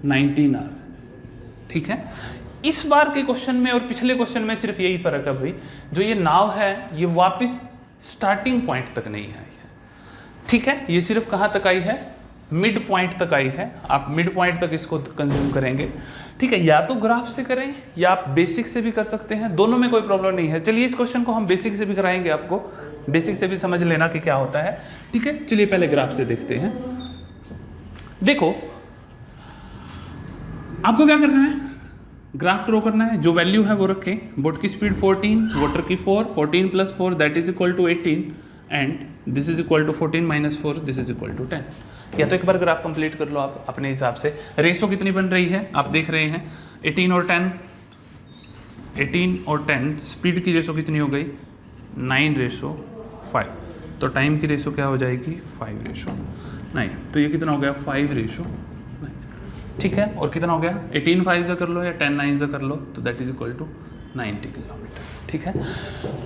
19 आवर, ठीक है। इस बार के क्वेश्चन में और पिछले क्वेश्चन में सिर्फ यही फर्क है भाई, जो ये नाव है ये वापस स्टार्टिंग पॉइंट तक नहीं आई है, ठीक है। ये सिर्फ कहां तक आई है, मिड पॉइंट तक आई है। आप मिड पॉइंट तक इसको कंज्यूम करेंगे, ठीक है। या तो ग्राफ से करें या आप बेसिक से भी कर सकते हैं, दोनों में कोई प्रॉब्लम नहीं है। चलिए इस क्वेश्चन को हम बेसिक से भी कराएंगे, आपको बेसिक से भी समझ लेना कि क्या होता है, ठीक है। चलिए पहले ग्राफ से देखते हैं। देखो आपको क्या करना है, ग्राफ ड्रॉ करना है। जो वैल्यू है वो रखें। बोट की स्पीड 14, वाटर की 4, 14 + 4 that is equal to 18 and this is equal to 14 - 4 this is equal to 10। या तो एक बार ग्राफ कंप्लीट कर लो आप अपने हिसाब से। रेशो कितनी बन रही है आप देख रहे हैं, 18 और 10, 18 और 10। स्पीड की रेशो कितनी हो गई, 9:5। तो टाइम की रेशो क्या हो जाएगी, 5:9। तो ये कितना हो गया, 5:9। ठीक है, और कितना हो गया 18 5 से कर लो या 10 9 से कर लो, तो that is equal to 90 kilometre. ठीक है,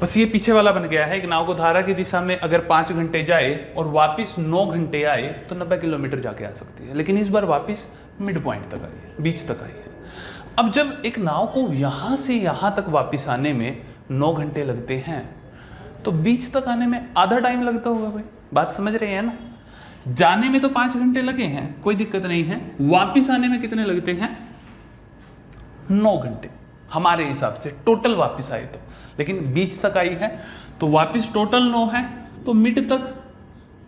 बस ये पीछे वाला बन गया है। एक नाव को धारा की दिशा में अगर 5 घंटे जाए और वापस 9 घंटे आए तो 90 किलोमीटर जाके आ सकती है, लेकिन इस बार वापस मिड पॉइंट तक आई है, बीच तक आई है। अब जब एक नाव को यहाँ से यहाँ तक वापस आने में 9 घंटे लगते हैं तो बीच तक आने में आधा टाइम लगता होगा भाई, बात समझ रहे हैं ना। जाने में तो 5 घंटे लगे हैं, कोई दिक्कत नहीं है, वापस आने में कितने लगते हैं 9 घंटे हमारे हिसाब से, टोटल वापस आए तो, लेकिन बीच तक आई है तो वापस टोटल 9 है, तो मिड तक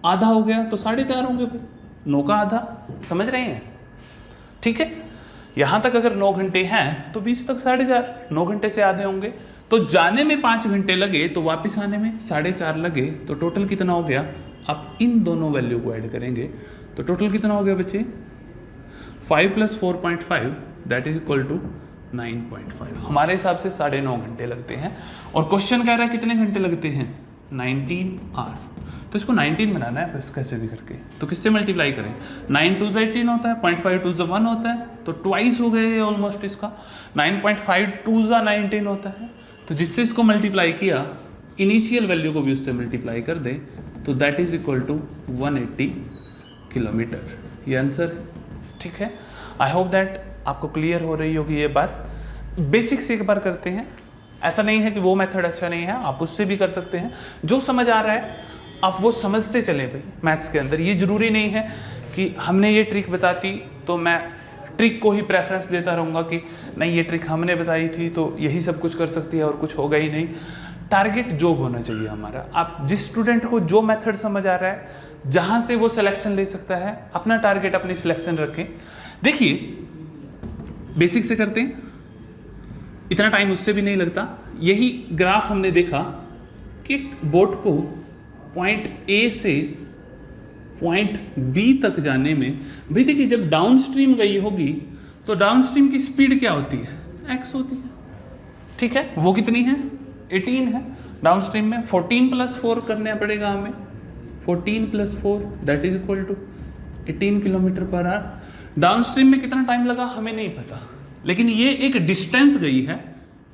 आधा हो गया तो 4.5 होंगे भाई, 9 का आधा, समझ रहे हैं। ठीक है, यहां तक अगर 9 घंटे हैं तो बीच तक 4.5, 9 घंटे से आधे होंगे, तो जाने में 5 घंटे लगे तो वापस आने में 4.5 लगे, तो टोटल कितना हो गया। आप इन दोनों वैल्यू को ऐड करेंगे तो टोटल कितना हो गया बच्चे 5 + 4.5 दैट इज इक्वल टू 9.5। हमारे हिसाब से 9.5 घंटे लगते हैं, और क्वेश्चन कह रहा है कितने घंटे लगते हैं 19 आवर, तो इसको 19 बनाना है बस कैसे भी करके, तो किससे मल्टीप्लाई करें, 9 2 18 होता है, 0.5 2 1 होता है, तो ट्वाइस हो गए ऑलमोस्ट इसका, 9.5 2 19 होता है, तो जिससे इसको मल्टीप्लाई किया इनिशियल वैल्यू को भी उससे मल्टीप्लाई कर दे तो that is equal to 180 kilometre, ये आंसर है। ठीक है, आई होप दैट आपको क्लियर हो रही होगी ये बात। बेसिक से एक बार करते हैं, ऐसा नहीं है कि वो मेथड अच्छा नहीं है, आप उससे भी कर सकते हैं, जो समझ आ रहा है आप वो समझते चले भाई मैथ्स के अंदर। ये जरूरी नहीं है कि हमने ये ट्रिक बताती तो मैं ट्रिक को ही प्रेफरेंस देता रहूँगा कि नहीं ये ट्रिक हमने बताई थी तो यही सब कुछ कर सकती है और कुछ होगा ही नहीं। टारगेट जो होना चाहिए हमारा, आप जिस स्टूडेंट को जो मेथड समझ आ रहा है, जहाँ से वो सिलेक्शन ले सकता है, अपना टारगेट अपनी सिलेक्शन रखें। देखिए बेसिक से करते हैं, इतना टाइम उससे भी नहीं लगता। यही ग्राफ हमने देखा कि बोट को पॉइंट ए से पॉइंट बी तक जाने में, भाई देखिए जब डाउन स्ट्रीम गई होगी तो डाउन स्ट्रीम की स्पीड क्या होती है x होती है। ठीक है, वो कितनी है 18 है, डाउन स्ट्रीम में 14 + 4 करना पड़ेगा हमें, 14 + 4 that is equal to 18 kilometre per hour. Downstream में कितना टाइम लगा हमें नहीं पता, लेकिन ये एक डिस्टेंस गई है,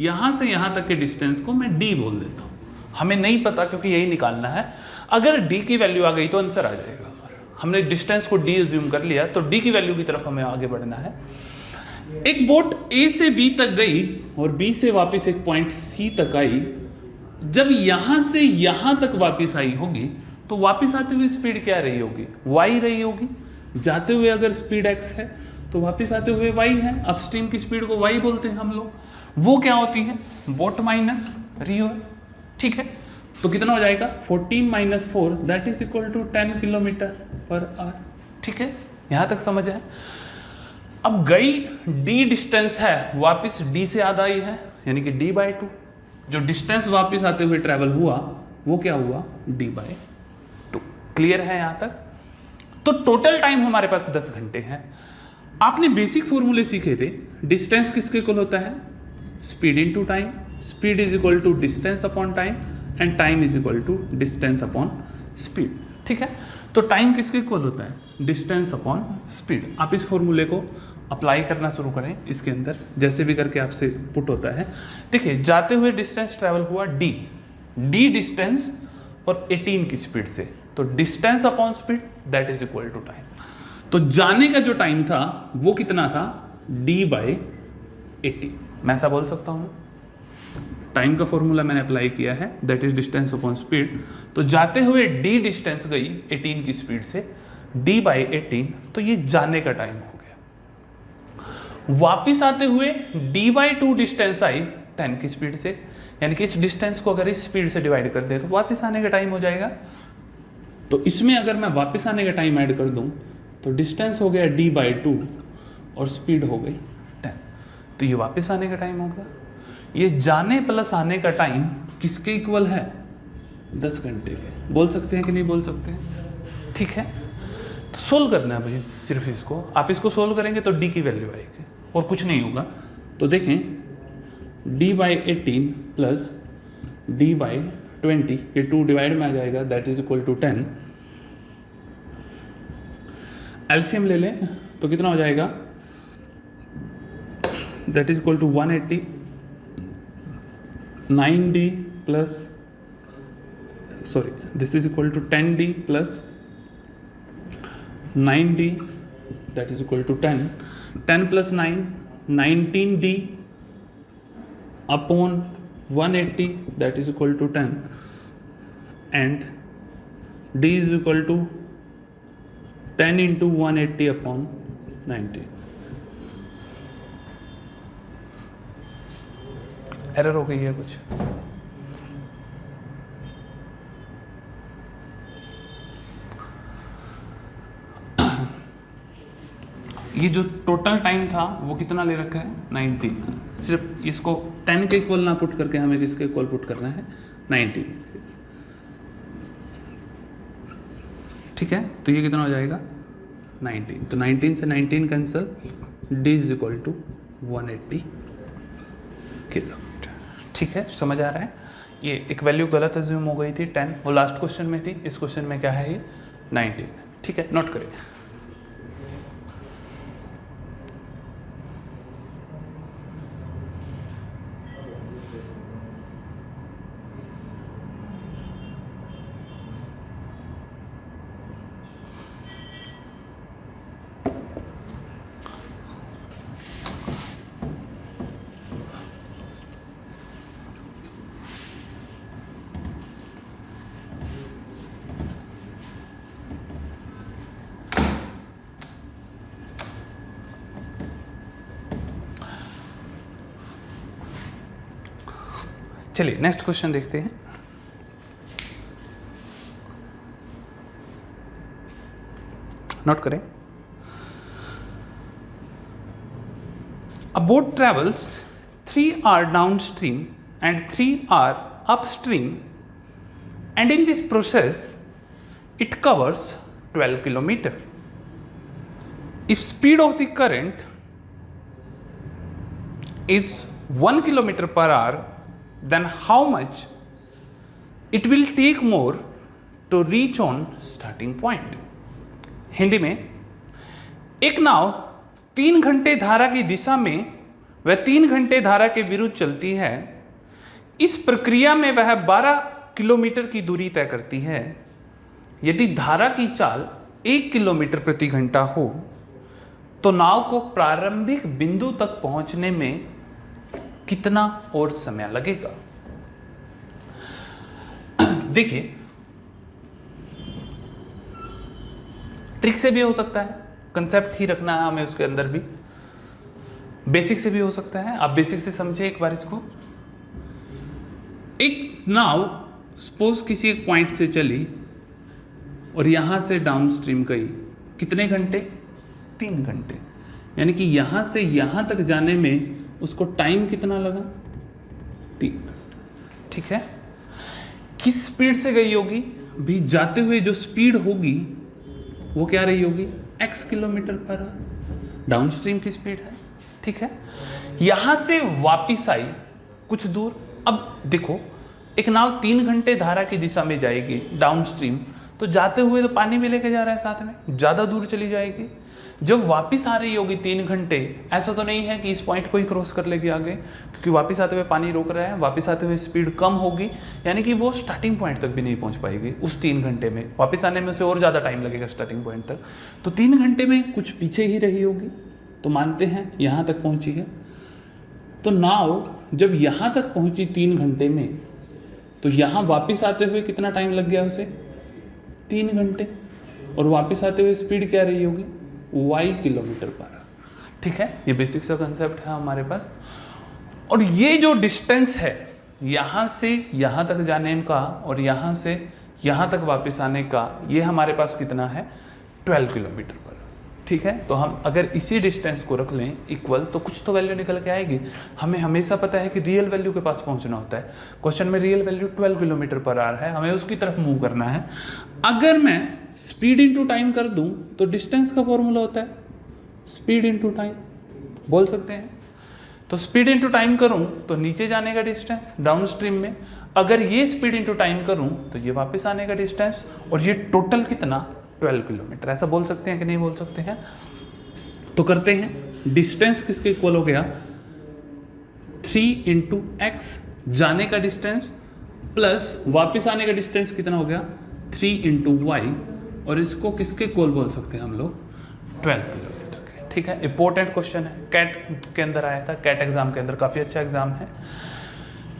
यहां से यहां तक के डिस्टेंस को मैं d बोल देता हूं, हमें नहीं पता क्योंकि यही निकालना है। अगर d की वैल्यू आ गई तो आंसर आ जाएगा हमारा, हमने डिस्टेंस को d अज्यूम कर लिया तो d की वैल्यू की तरफ हमें आगे बढ़ना है। एक बोट a से b तक गई और b से वापस एक पॉइंट c तक आई, जब यहां से यहां तक वापस आई होगी तो वापस आते हुए स्पीड क्या रही होगी y रही होगी, जाते हुए अगर स्पीड x है तो वापस आते हुए y है, अपस्ट्रीम की स्पीड को y बोलते हैं हम लोग, वो क्या होती है बोट माइनस रियो। ठीक है, तो कितना हो जाएगा 14 - 4 that is equal to 10 kilometre per hour. ठीक है, यहां तक समझ है। अब गई d डिस्टेंस है, वापस d से आधा ही है, यानी कि d/2, जो डिस्टेंस वापस आते हुए ट्रेवल हुआ वो क्या हुआ d/2। क्लियर है यहां तक। तो टोटल टाइम हमारे पास 10 घंटे है। आपने बेसिक फॉर्मूले सीखे थे, डिस्टेंस किसके इक्वल होता है speed into time, speed is equal to distance upon time and time is equal to distance upon speed. ठीक है, तो टाइम किसके इक्वल होता है डिस्टेंस अपॉन स्पीड। आप इस फॉर्मूले को अप्लाई करना शुरू करें इसके अंदर, जैसे भी करके आपसे पुट होता है। देखिए जाते हुए डिस्टेंस ट्रेवल हुआ d डिस्टेंस और 18 की स्पीड से, तो distance upon speed that is equal to time. तो जाने का जो टाइम था वो कितना था d/18, मैं ऐसा बोल सकता हूँ, टाइम का फॉर्मूला मैंने अप्लाई किया है that is distance upon speed. तो जाते हुए d डिस्टेंस गई 18 की स्पीड से, d/18, तो ये जाने का टाइम हो गया। वापिस आते हुए d/2 डिस्टेंस आई 10 की स्पीड से, यानी कि इस डिस्टेंस को अगर इस स्पीड से डिवाइड कर दे तो वापस आने का टाइम हो जाएगा। तो इसमें अगर मैं वापस आने का टाइम ऐड कर दूं तो डिस्टेंस हो गया d/2 और स्पीड हो गई 10, तो ये वापस आने का टाइम हो गया। ये जाने प्लस आने का टाइम किसके इक्वल है 10 घंटे के, बोल सकते हैं कि नहीं बोल सकते हैं। ठीक है, तो सोल्व करना है भाई सिर्फ इसको, आप इसको सोल्व करेंगे तो d की वैल्यू आएगी और कुछ नहीं होगा। तो देखें d/18 प्लस d/20, ये 2 डिवाइड में आ जाएगा that is equal to 10। LCM ले लें तो कितना हो जाएगा that is equal to 180, 9d plus this is equal to 10d plus 9d that is equal to 10, 10 plus 9 19d upon 180 that is equal to 10 and d is equal to 10 into 180 upon 90। Error हो गई है कुछ? ये जो total time था वो कितना ले रखा है 90, सिर्फ इसको 10 के इक्वल ना पुट करके हमें किसके इक्वल पुट करना है 90। ठीक है, तो ये कितना हो जाएगा 19, तो 19 से 19 cancel, d is equal to 180 kilometre. ठीक है, समझ आ रहा है? ये एक वैल्यू गलत अज्यूम हो गई थी 10, वो लास्ट क्वेश्चन में थी, इस क्वेश्चन में क्या है ये 19। ठीक है, नोट करिए। चलिए नेक्स्ट क्वेश्चन देखते हैं। नोट करें। A boat travels 3 hours downstream and 3 hours upstream, and in this process it covers 12 kilometers. If speed of the current is 1 kilometer per hour, then how much it will take more to reach on starting point? Hindi में, एक नाव 3 घंटे धारा की दिशा में व 3 घंटे धारा के विरुद्ध चलती है। इस प्रक्रिया में वह 12 किलोमीटर की दूरी तय करती है। यदि धारा की चाल 1 किलोमीटर प्रति घंटा हो तो नाव को प्रारंभिक बिंदु तक पहुंचने में कितना और समय लगेगा? देखिए, ट्रिक से भी हो सकता है, कंसेप्ट ही रखना है हमें उसके अंदर भी, बेसिक से भी हो सकता है। आप बेसिक से समझे एक बार इसको। एक नाव सपोज किसी एक पॉइंट से चली और यहां से डाउनस्ट्रीम गई, कितने घंटे? 3 घंटे। यानी कि यहां से यहां तक जाने में उसको टाइम कितना लगा? 3 घंटे। ठीक है, किस स्पीड से गई होगी? भी जाते हुए जो स्पीड होगी वो क्या रही होगी? x kilometre per our, downstream की स्पीड है। ठीक है, यहां से वापिस आई कुछ दूर। अब देखो, एक नाव 3 घंटे धारा की दिशा में जाएगी डाउनस्ट्रीम, तो जाते हुए तो पानी भी लेके जा रहा है साथ में, ज्यादा दूर चली जाएगी। जब वापस आ रही होगी 3 घंटे, ऐसा तो नहीं है कि इस पॉइंट को ही क्रॉस कर लेगी आगे, क्योंकि वापस आते हुए पानी रोक रहा है, वापस आते हुए स्पीड कम होगी, यानी कि वो स्टार्टिंग पॉइंट तक भी नहीं पहुंच पाएगी उस 3 घंटे में। वापस आने में उसे और ज़्यादा टाइम लगेगा स्टार्टिंग पॉइंट तक। तो 3 घंटे में कुछ पीछे ही रही होगी, तो मानते हैं यहाँ तक पहुँची है। तो नाव जब यहाँ तक पहुँची 3 घंटे में, तो यहाँ वापस आते हुए कितना टाइम लग गया उसे? 3 घंटे। और वापस आते हुए स्पीड क्या रही होगी? y kilometre per hour. ठीक है, ये बेसिक सा कंसेप्ट है हमारे पास। और ये जो डिस्टेंस है यहां से यहां तक जाने का और यहां से यहां तक वापस आने का, ये हमारे पास कितना है? 12 किलोमीटर पर। ठीक है, तो हम अगर इसी डिस्टेंस को रख लें इक्वल, तो कुछ तो वैल्यू निकल के आएगी। हमें हमेशा पता है कि रियल वैल्यू के पास पहुंचना होता है। क्वेश्चन में real value 12 kilometre per our है, हमें उसकी तरफ मूव करना है। अगर मैं स्पीड इनटू टाइम कर दूं तो डिस्टेंस का फॉर्मूला होता है स्पीड इनटू टाइम, बोल सकते हैं। तो स्पीड इनटू टाइम करूं तो नीचे जाने का डिस्टेंस डाउनस्ट्रीम में, अगर ये स्पीड इनटू टाइम करूं तो ये वापस आने का डिस्टेंस, और ये टोटल कितना? 12 किलोमीटर। ऐसा बोल सकते हैं कि नहीं बोल सकते हैं? तो करते हैं। डिस्टेंस किसके इक्वल हो गया? 3 इंटू एक्स जाने का डिस्टेंस प्लस वापस आने का डिस्टेंस कितना हो गया 3 इंटू वाई, और इसको किसके इक्वल बोल सकते हैं हम लोग 12 किलोमीटर के। ठीक है, इंपॉर्टेंट क्वेश्चन है, कैट के अंदर आया था, कैट एग्जाम के अंदर, काफ़ी अच्छा एग्जाम है।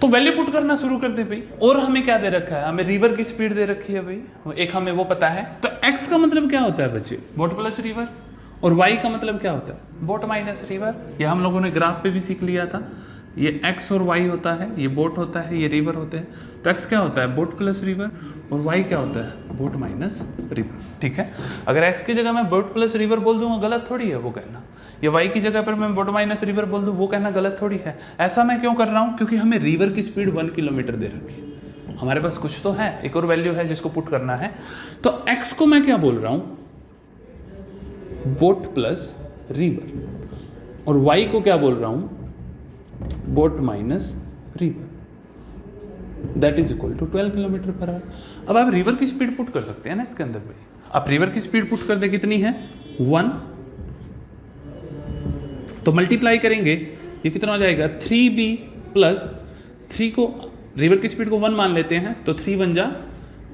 तो वैल्यू पुट करना शुरू कर दे भाई। और हमें क्या दे रखा है, हमें रिवर की स्पीड दे रखी है भाई, एक हमें वो पता है। तो x का मतलब क्या होता है बच्चे, बोट प्लस रिवर, और y का मतलब क्या होता है, बोट माइनस रिवर। यह हम लोगों ने ग्राफ पे भी सीख लिया था, ये x और y होता है, ये बोट होता है, ये रिवर होते हैं। तो x क्या होता है, बोट प्लस रिवर, और y क्या होता है, बोट माइनस रिवर। ठीक है, अगर x की जगह मैं बोट प्लस रिवर बोल दूंगा गलत थोड़ी है वो कहना, या y की जगह पर मैं बोट माइनस रिवर बोल दूं वो कहना गलत थोड़ी है। ऐसा मैं क्यों कर रहा हूं, क्योंकि हमें रिवर की स्पीड 1 किलोमीटर दे रखी है, हमारे पास कुछ तो है, एक और वैल्यू है जिसको पुट करना है। तो x को मैं क्या बोल रहा हूं, बोट प्लस रिवर, और y को क्या बोल रहा हूं, boat minus river, that is equal to 12 kilometre per hour. अब आप रिवर की स्पीड पुट कर सकते हैं ना इसके अंदर भाई, आप रिवर की स्पीड पुट कर दे, कितनी है 1, तो मल्टीप्लाई करेंगे, ये कितना हो जाएगा 3b प्लस 3 को रिवर की स्पीड को 1 मान लेते हैं, तो 3 1 जा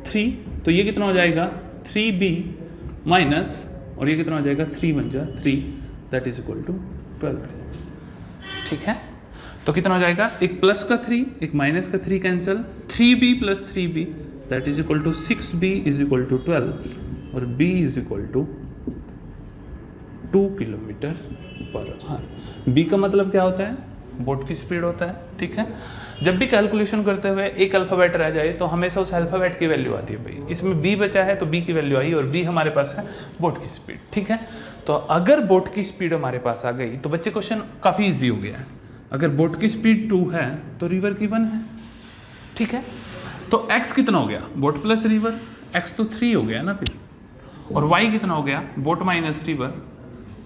3, तो ये कितना हो जाएगा 3b माइनस, और ये कितना हो जाएगा 3 1 जा 3, दैट इज इक्वल टू 12। ठीक है, तो कितना हो जाएगा, एक प्लस का 3 एक माइनस का 3 cancel, 3b plus 3b that is equal to 6b is equal to 12, और b is equal to 2 kilometre per hour. b का मतलब क्या होता है, बोट की स्पीड होता है। ठीक है, जब भी कैलकुलेशन करते हुए एक अल्फ़ाबेट रह जाए तो हमेशा उस अल्फ़ाबेट की वैल्यू आती है भाई, इसमें b बचा है तो b की वैल्यू आई, और b हमारे पास है बोट की स्पीड। ठीक है, तो अगर बोट की स्पीड हमारे पास आ गई तो बच्चे क्वेश्चन काफ़ी ईजी हो गया है। अगर बोट की स्पीड 2 है तो रिवर की 1 है। ठीक है, तो x कितना हो गया, बोट प्लस रिवर, x तो 3 हो गया ना फिर, और y कितना हो गया, बोट माइनस रिवर,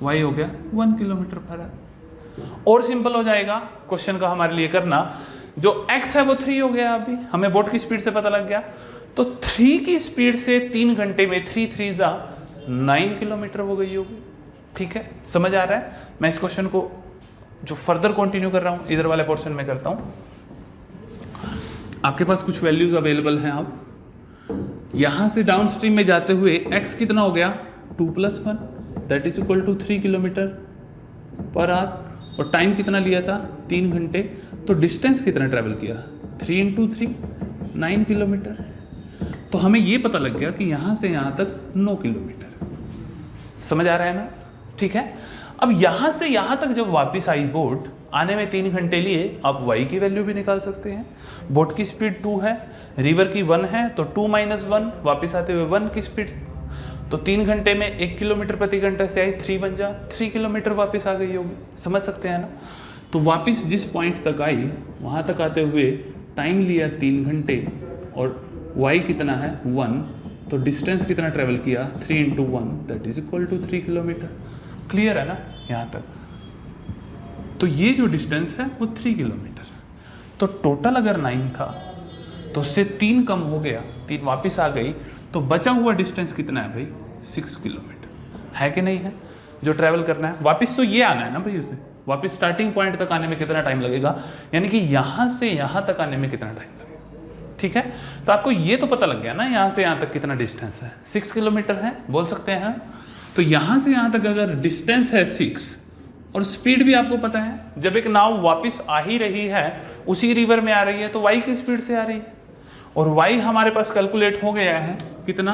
y हो गया 1 किलोमीटर पर आवर। और सिंपल हो जाएगा क्वेश्चन का हमारे लिए करना, जो x है वो 3 हो गया, अभी हमें बोट की स्पीड से पता लग गया, तो 3 की स्पीड से 3 घंटे में 3 3 जा 9 किलोमीटर हो गई होगी। ठीक है, समझ आ रहा है। मैं इस क्वेश्चन को जो फर्दर कंटिन्यू कर रहा हूं इधर वाले पोर्शन में करता हूं। आपके पास कुछ वैल्यूज अवेलेबल हैं, आप यहां से डाउन स्ट्रीम में जाते हुए x कितना हो गया 2 + 1 that is equal to 3 kilometre per hour, और टाइम कितना लिया था 3 घंटे, तो डिस्टेंस कितना ट्रेवल किया 3 × 3 9 किलोमीटर। तो हमें ये पता लग गया कि यहां से यहां तक 9 किलोमीटर। समझ आ रहा है ना। ठीक है, अब यहां से यहां तक जब वापस आई बोट, आने में 3 घंटे लिए, आप y की वैल्यू भी निकाल सकते हैं। बोट की स्पीड 2 है, रिवर की 1 है, तो 2 - 1 वापस आते हुए 1 की स्पीड, तो 3 घंटे में 1 किलोमीटर प्रति घंटा से आई, 3 बन जा 3 किलोमीटर वापस आ गई होगी। समझ सकते हैं ना। तो वापस जिस पॉइंट तक आई वहां तक आते हुए टाइम लिया 3 घंटे, और y कितना है 1, तो डिस्टेंस कितना ट्रेवल किया 3 × 1 that is equal to 3 kilometre. Clear है ना यहाँ तक। तो ये जो डिस्टेंस है वो 3 किलोमीटर। तो टोटल अगर 9 था तो उससे 3 कम हो गया, 3 वापस आ गई, तो बचा हुआ डिस्टेंस कितना है भाई 6 किलोमीटर है कि नहीं है, जो ट्रैवल करना है। वापस तो ये आना है ना भाई, उसे वापस स्टार्टिंग पॉइंट तक आने में कितना टाइम लगेगा, यानी कि यहाँ से यहाँ तक आने में कितना टाइम लगेगा। ठीक है, तो आपको ये तो पता लग गया ना यहाँ से यहाँ तक कितना डिस्टेंस है, 6 किलोमीटर है, बोल सकते हैं। तो यहाँ से यहाँ तक अगर डिस्टेंस है 6 और स्पीड भी आपको पता है, जब एक नाव वापस आ ही रही है उसी रिवर में आ रही है तो y की स्पीड से आ रही है, और y हमारे पास कैलकुलेट हो गया है कितना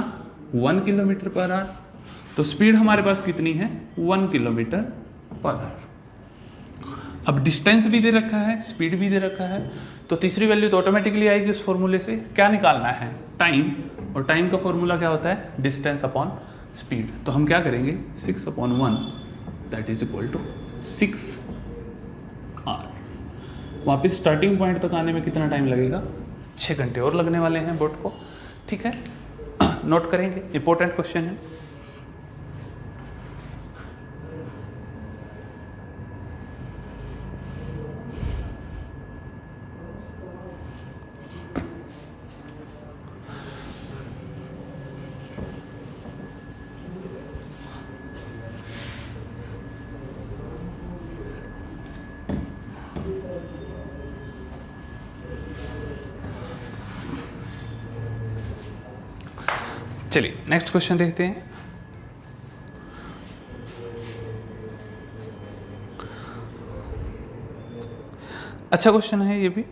1 किलोमीटर पर आवर। तो स्पीड हमारे पास कितनी है 1 किलोमीटर पर आवर। अब डिस्टेंस भी दे रखा है, स्पीड भी दे रखा है, तो तीसरी वैल्यू तो ऑटोमेटिकली आएगी उस फॉर्मूले से। क्या निकालना है टाइम, और टाइम का फॉर्मूला क्या होता है डिस्टेंस अपॉन स्पीड। तो हम क्या करेंगे 6/1 that is equal to 6 hour. वापिस स्टार्टिंग पॉइंट तक आने में कितना टाइम लगेगा 6 घंटे और लगने वाले हैं बोट को। ठीक है, नोट करेंगे, इंपॉर्टेंट क्वेश्चन है। चलिए नेक्स्ट क्वेश्चन देखते हैं। अच्छा क्वेश्चन है ये भी।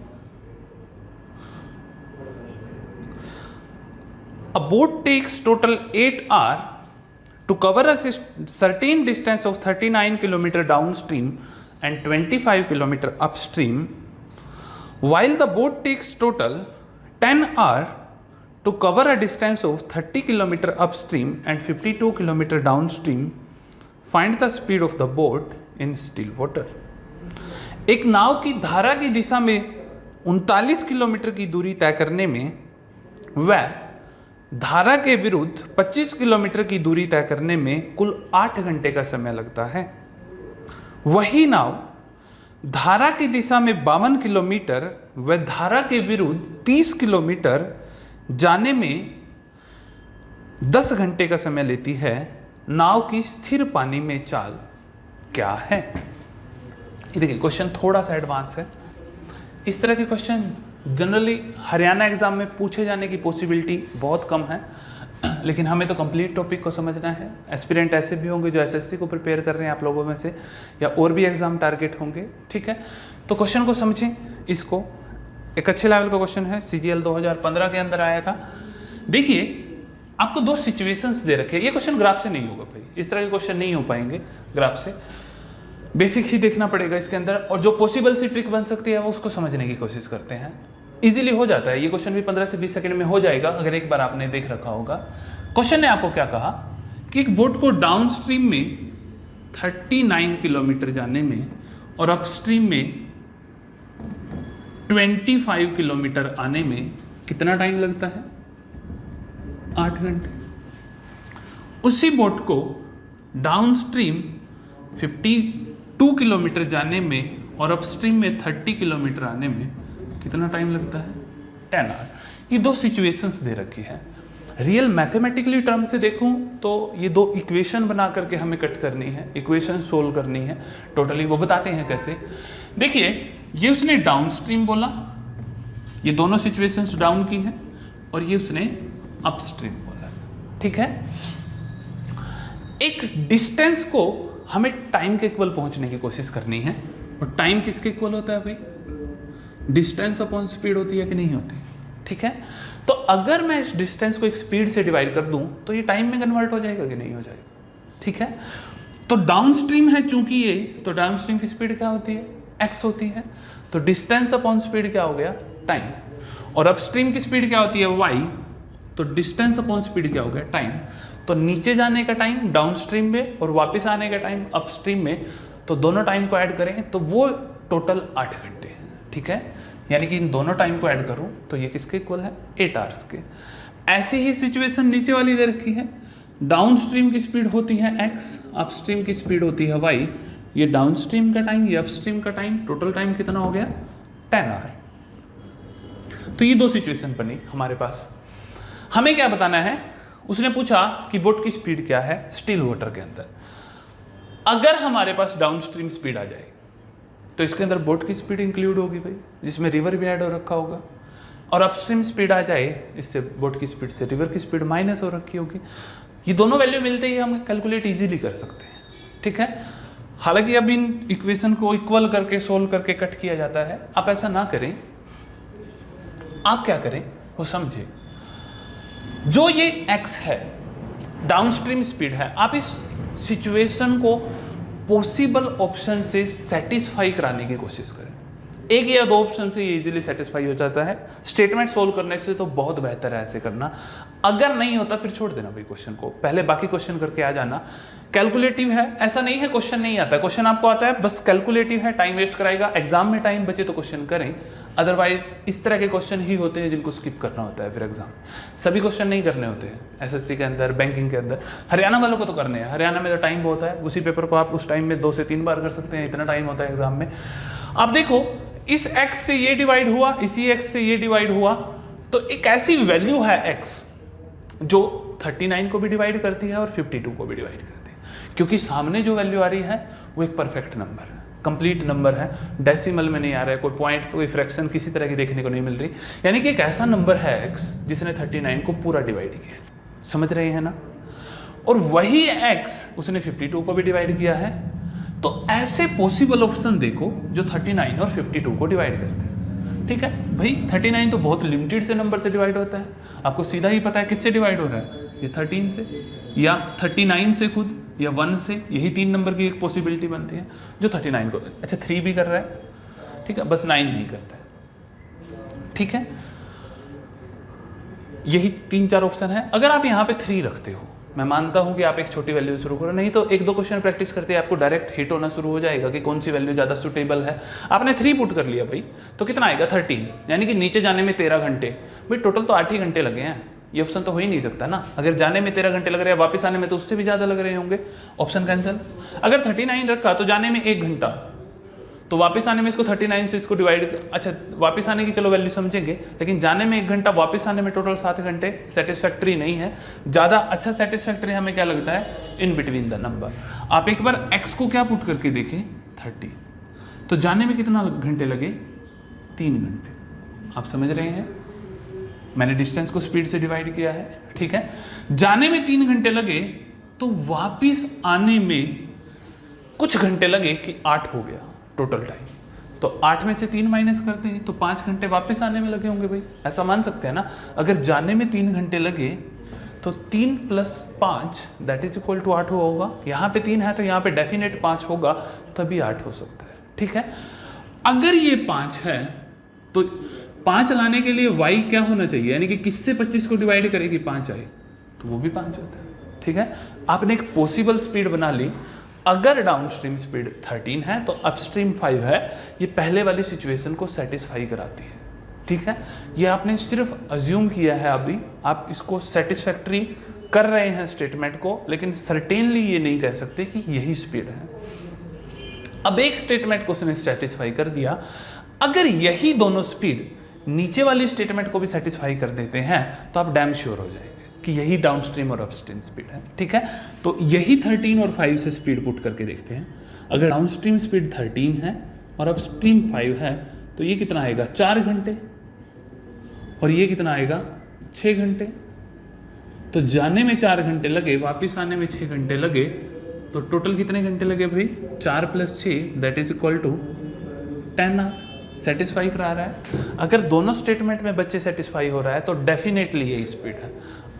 A boat takes total 8 hours to cover a certain distance of 39 km downstream and 25 km upstream, while the boat takes total 10 hours to cover a distance of 30 km upstream and 52 km downstream. Find the speed of the boat in still water. एक नाव की धारा की दिशा में 39 kilometre की दूरी तय करने में व धारा के विरुद्ध 25 किलोमीटर की दूरी तय करने में कुल 8 घंटे का समय लगता है। वही नाव धारा की दिशा में 52 किलोमीटर व धारा के विरुद्ध 30 किलोमीटर जाने में 10 घंटे का समय लेती है। नाव की स्थिर पानी में चाल क्या है? ये देखिए क्वेश्चन थोड़ा सा एडवांस है। इस तरह के क्वेश्चन जनरली हरियाणा एग्जाम में पूछे जाने की पॉसिबिलिटी बहुत कम है, लेकिन हमें तो कंप्लीट टॉपिक को समझना है। एस्पिरेंट ऐसे भी होंगे जो एसएससी को प्रिपेयर कर रहे हैं आप लोगों में से, या और भी एग्जाम टारगेट होंगे, ठीक है। तो क्वेश्चन को समझें। इसको एक अच्छे लेवल का क्वेश्चन है, CGL 2015 के अंदर आया था। देखिए आपको दो सिचुएशंस दे रखे हैं। ये क्वेश्चन ग्राफ से नहीं होगा भाई, इस तरह के क्वेश्चन नहीं हो पाएंगे ग्राफ से, बेसिक ही देखना पड़ेगा इसके अंदर। और जो पॉसिबल सी ट्रिक बन सकती है वो उसको समझने की कोशिश करते हैं। इजीली हो जाता है ये क्वेश्चन भी, 15 से 20 सेकंड में हो जाएगा अगर एक बार आपने देख रखा होगा। क्वेश्चन ने आपको क्या कहा कि एक बोट को डाउन स्ट्रीम में 39 किलोमीटर जाने में और अपस्ट्रीम में 25 किलोमीटर आने में कितना टाइम लगता है? 8 घंटे। उसी बोट को डाउन स्ट्रीम 52 किलोमीटर जाने में और अपस्ट्रीम में 30 किलोमीटर आने में कितना टाइम लगता है? 10 आवर। ये दो सिचुएशंस दे रखी है। रियल मैथमेटिकली टर्म से देखूं तो ये दो इक्वेशन बना करके हमें कट करनी है, इक्वेशन सोल्व करनी है टोटली। वो बताते हैं कैसे। देखिए ये उसने डाउन स्ट्रीम बोला, ये दोनों सिचुएशंस डाउन की हैं, और ये उसने अपस्ट्रीम बोला, ठीक है। एक डिस्टेंस को हमें टाइम के इक्वल पहुंचने की कोशिश करनी है, और टाइम किसके इक्वल होता है भाई? डिस्टेंस अपॉन स्पीड होती है कि नहीं होती? ठीक है। तो अगर मैं इस डिस्टेंस को एक स्पीड से डिवाइड कर दूं तो ये टाइम में कन्वर्ट हो जाएगा कि नहीं हो जाएगा? ठीक है। तो डाउन स्ट्रीम है चूंकि ये, तो डाउन स्ट्रीम की स्पीड क्या होती है? x होती है। तो डिस्टेंस अपॉन स्पीड क्या हो गया? टाइम। और अपस्ट्रीम की स्पीड क्या होती है? y। तो डिस्टेंस अपॉन स्पीड क्या हो गया? टाइम। तो नीचे जाने का टाइम डाउन स्ट्रीम में और वापस आने का टाइम अपस्ट्रीम में, तो दोनों टाइम को ऐड करें तो वो टोटल 8 घंटे है, ठीक है। यानी कि इन दोनों टाइम को ऐड करूं तो ये किसके इक्वल है? 8 आवर्स के। ऐसी ही सिचुएशन नीचे वाली दे रखी है। डाउन स्ट्रीम की स्पीड होती है x, अपस्ट्रीम की स्पीड होती है y। ये डाउन स्ट्रीम का टाइम, ये अपस्ट्रीम का टाइम, टोटल टाइम कितना हो गया? 10 आवर। तो ये दो सिचुएशन बनी हमारे पास। हमें क्या बताना है? उसने पूछा कि बोट की स्पीड क्या है स्टिल वाटर के अंदर। अगर हमारे पास डाउन स्ट्रीम स्पीड आ जाए तो इसके अंदर बोट की स्पीड इंक्लूड होगी भाई, जिसमें रिवर भी ऐड हो रखा होगा। और अपस्ट्रीम स्पीड आ जाए इससे बोट की स्पीड से रिवर की स्पीड माइनस हो रखी होगी। ये दोनों वैल्यू मिलते ही हम कैलकुलेट इजीली कर सकते हैं, ठीक है। हालांकि अब इन इक्वेशन को इक्वल करके सोल्व करके कट किया जाता है। आप ऐसा ना करें, आप क्या करें वो समझे। जो ये x है डाउनस्ट्रीम स्पीड है, आप इस सिचुएशन को पॉसिबल ऑप्शन से सेटिस्फाई कराने की कोशिश करें। एक या दो ऑप्शन से ये इजीली सेटिस्फाई हो जाता है। स्टेटमेंट सोल्व करने से तो बहुत बेहतर है ऐसे करना। अगर नहीं होता फिर छोड़ देना भाई क्वेश्चन को, पहले बाकी क्वेश्चन करके आ जाना। कैलकुलेटिव है, ऐसा नहीं है क्वेश्चन नहीं आता है, क्वेश्चन आपको आता है, बस कैलकुलेटिव है, टाइम वेस्ट कराएगा। एग्जाम में टाइम बचे तो क्वेश्चन करें, अदरवाइज इस तरह के क्वेश्चन ही होते हैं जिनको स्किप करना होता है। फिर एग्जाम सभी क्वेश्चन नहीं करने होते हैं, एसएससी के अंदर, बैंकिंग के अंदर। हरियाणा वालों को तो करने हैं, हरियाणा में तो टाइम बहुत है, उसी पेपर को आप उस टाइम में 2 से 3 बार कर सकते हैं, इतना टाइम होता है एग्जाम में। आप देखो इस x से ये डिवाइड हुआ, इसी x से ये डिवाइड हुआ, तो एक ऐसी वैल्यू है x जो 39 को भी डिवाइड करती है और 52 को भी डिवाइड करती है, क्योंकि सामने जो वैल्यू आ रही है वो एक परफेक्ट नंबर है, कंप्लीट नंबर है, डेसिमल में नहीं आ रहा है, कोई पॉइंट कोई फ्रैक्शन किसी तरह की देखने को नहीं मिल रही। यानी कि एक ऐसा नंबर है x जिसने 39 को पूरा डिवाइड किया। समझ रहे हैं ना? और वही x उसने 52 को भी डिवाइड किया है। तो ऐसे पॉसिबल ऑप्शन देखो जो 39 और 52 को डिवाइड करते हैं। ठीक है भाई, 39 तो बहुत लिमिटेड से नंबर से डिवाइड होता है, आपको सीधा ही पता है किससे डिवाइड हो रहा है, ये 13 से या 39 से खुद या 1 से। यही 3 नंबर की एक पॉसिबिलिटी बनती है जो 39 को, अच्छा 3 भी कर रहा है, ठीक है, बस 9 नहीं करता है। ठीक है, यही 3-4 ऑप्शन है। अगर आप यहाँ पे 3 रखते हो, मैं मानता हूँ कि आप एक छोटी वैल्यू शुरू करो, नहीं तो 1-2 क्वेश्चन प्रैक्टिस करते आपको डायरेक्ट हिट होना शुरू हो जाएगा कि कौन सी वैल्यू ज़्यादा सुटेबल है। आपने 3 पुट कर लिया भाई, तो कितना आएगा 13, यानी कि नीचे जाने में 13 घंटे। भाई टोटल तो 8 ही घंटे लगे हैं, ये ऑप्शन तो हो ही नहीं सकता ना। अगर जाने में 13 घंटे लग रहे हैं, वापस आने में तो उससे भी ज़्यादा लग रहे होंगे, ऑप्शन कैंसिल। अगर 39 रखा तो जाने में 1 घंटा, तो वापस आने में इसको 39 से इसको डिवाइड, अच्छा वापस आने की चलो वैल्यू समझेंगे, लेकिन जाने में 1 घंटा, वापस आने में टोटल 7 घंटे, सेटिस्फैक्ट्री नहीं है। ज़्यादा अच्छा सेटिस्फैक्ट्री हमें क्या लगता है, इन बिटवीन द नंबर। आप एक बार x को क्या पुट करके देखें 30, तो जाने में कितना घंटे लगे, 3 घंटे। आप समझ रहे हैं, मैंने डिस्टेंस को स्पीड से डिवाइड किया है। ठीक है, जाने में 3 घंटे लगे तो वापिस आने में कुछ घंटे लगे कि 8 हो गया टोटल टाइम। तो 8 में से 3 माइनस करते हैं तो 5 घंटे वापस आने में लगे होंगे भाई, ऐसा मान सकते हैं ना। अगर जाने में 3 घंटे लगे तो 3 + 5 दैट इज इक्वल टू 8 होगा। यहाँ पे 3 है तो यहाँ पे डेफिनेट 5 होगा, तभी 8 हो सकता है। ठीक है, अगर ये 5 है तो 5 लाने के लिए y क्या होना चाहिए, यानी कि किससे 25 को डिवाइड करें कि 5 आए, तो वो भी 5 होता है। ठीक है, आपने एक पॉसिबल स्पीड बना ली। अगर डाउनस्ट्रीम स्पीड 13 है तो अपस्ट्रीम 5 है, ये पहले वाली सिचुएशन को सेटिस्फाई कराती है। ठीक है, ये आपने सिर्फ अज्यूम किया है, अभी आप इसको सेटिस्फैक्ट्री कर रहे हैं स्टेटमेंट को, लेकिन सर्टेनली ये नहीं कह सकते कि यही स्पीड है। अब एक स्टेटमेंट को उसने सेटिस्फाई कर दिया, अगर यही दोनों स्पीड नीचे वाली स्टेटमेंट को भी सेटिस्फाई कर देते हैं तो आप डैम श्योर हो जाएंगे कि यही डाउनस्ट्रीम और अपस्ट्रीम स्पीड है। ठीक है, तो यही 13 और 5 से स्पीड पुट करके देखते हैं। अगर डाउनस्ट्रीम स्पीड 13 है और अपस्ट्रीम 5 है तो ये कितना आएगा, 4 घंटे, और ये कितना आएगा 6 घंटे। तो जाने में 4 घंटे लगे, वापस आने में 6 घंटे लगे, तो टोटल कितने घंटे लगे भाई, 4 + 6 that is equal to 10 hour. Satisfy करा रहा है। अगर दोनों स्टेटमेंट में बच्चे सेटिस्फाई हो रहा है तो डेफिनेटली यही स्पीड है।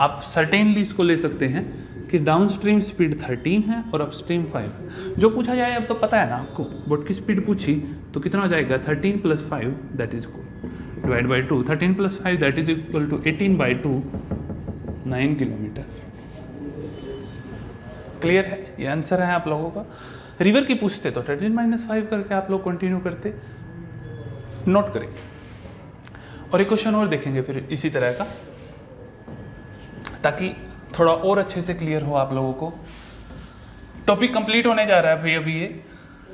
आप सर्टेनली इसको ले सकते हैं कि डाउनस्ट्रीम स्पीड 13 है और अपस्ट्रीम 5 है। जो पूछा जाए अब तो पता है ना आपको, बोट की स्पीड पूछी तो कितना हो जाएगा, 13 + 5 that is equal divide by 2, 13 + 5 that is equal to 18/2, 9 kilometre. Clear है, ये आंसर है आप लोगों का। रिवर की पूछते तो 13 - 5 करके आप लोग कंटिन्यू करते, नोट करेंगे। और एक क्वेश्चन और देखेंगे फिर इसी तरह का, ताकि थोड़ा और अच्छे से क्लियर हो आप लोगों को। टॉपिक कंप्लीट होने जा रहा है भाई अभी ये,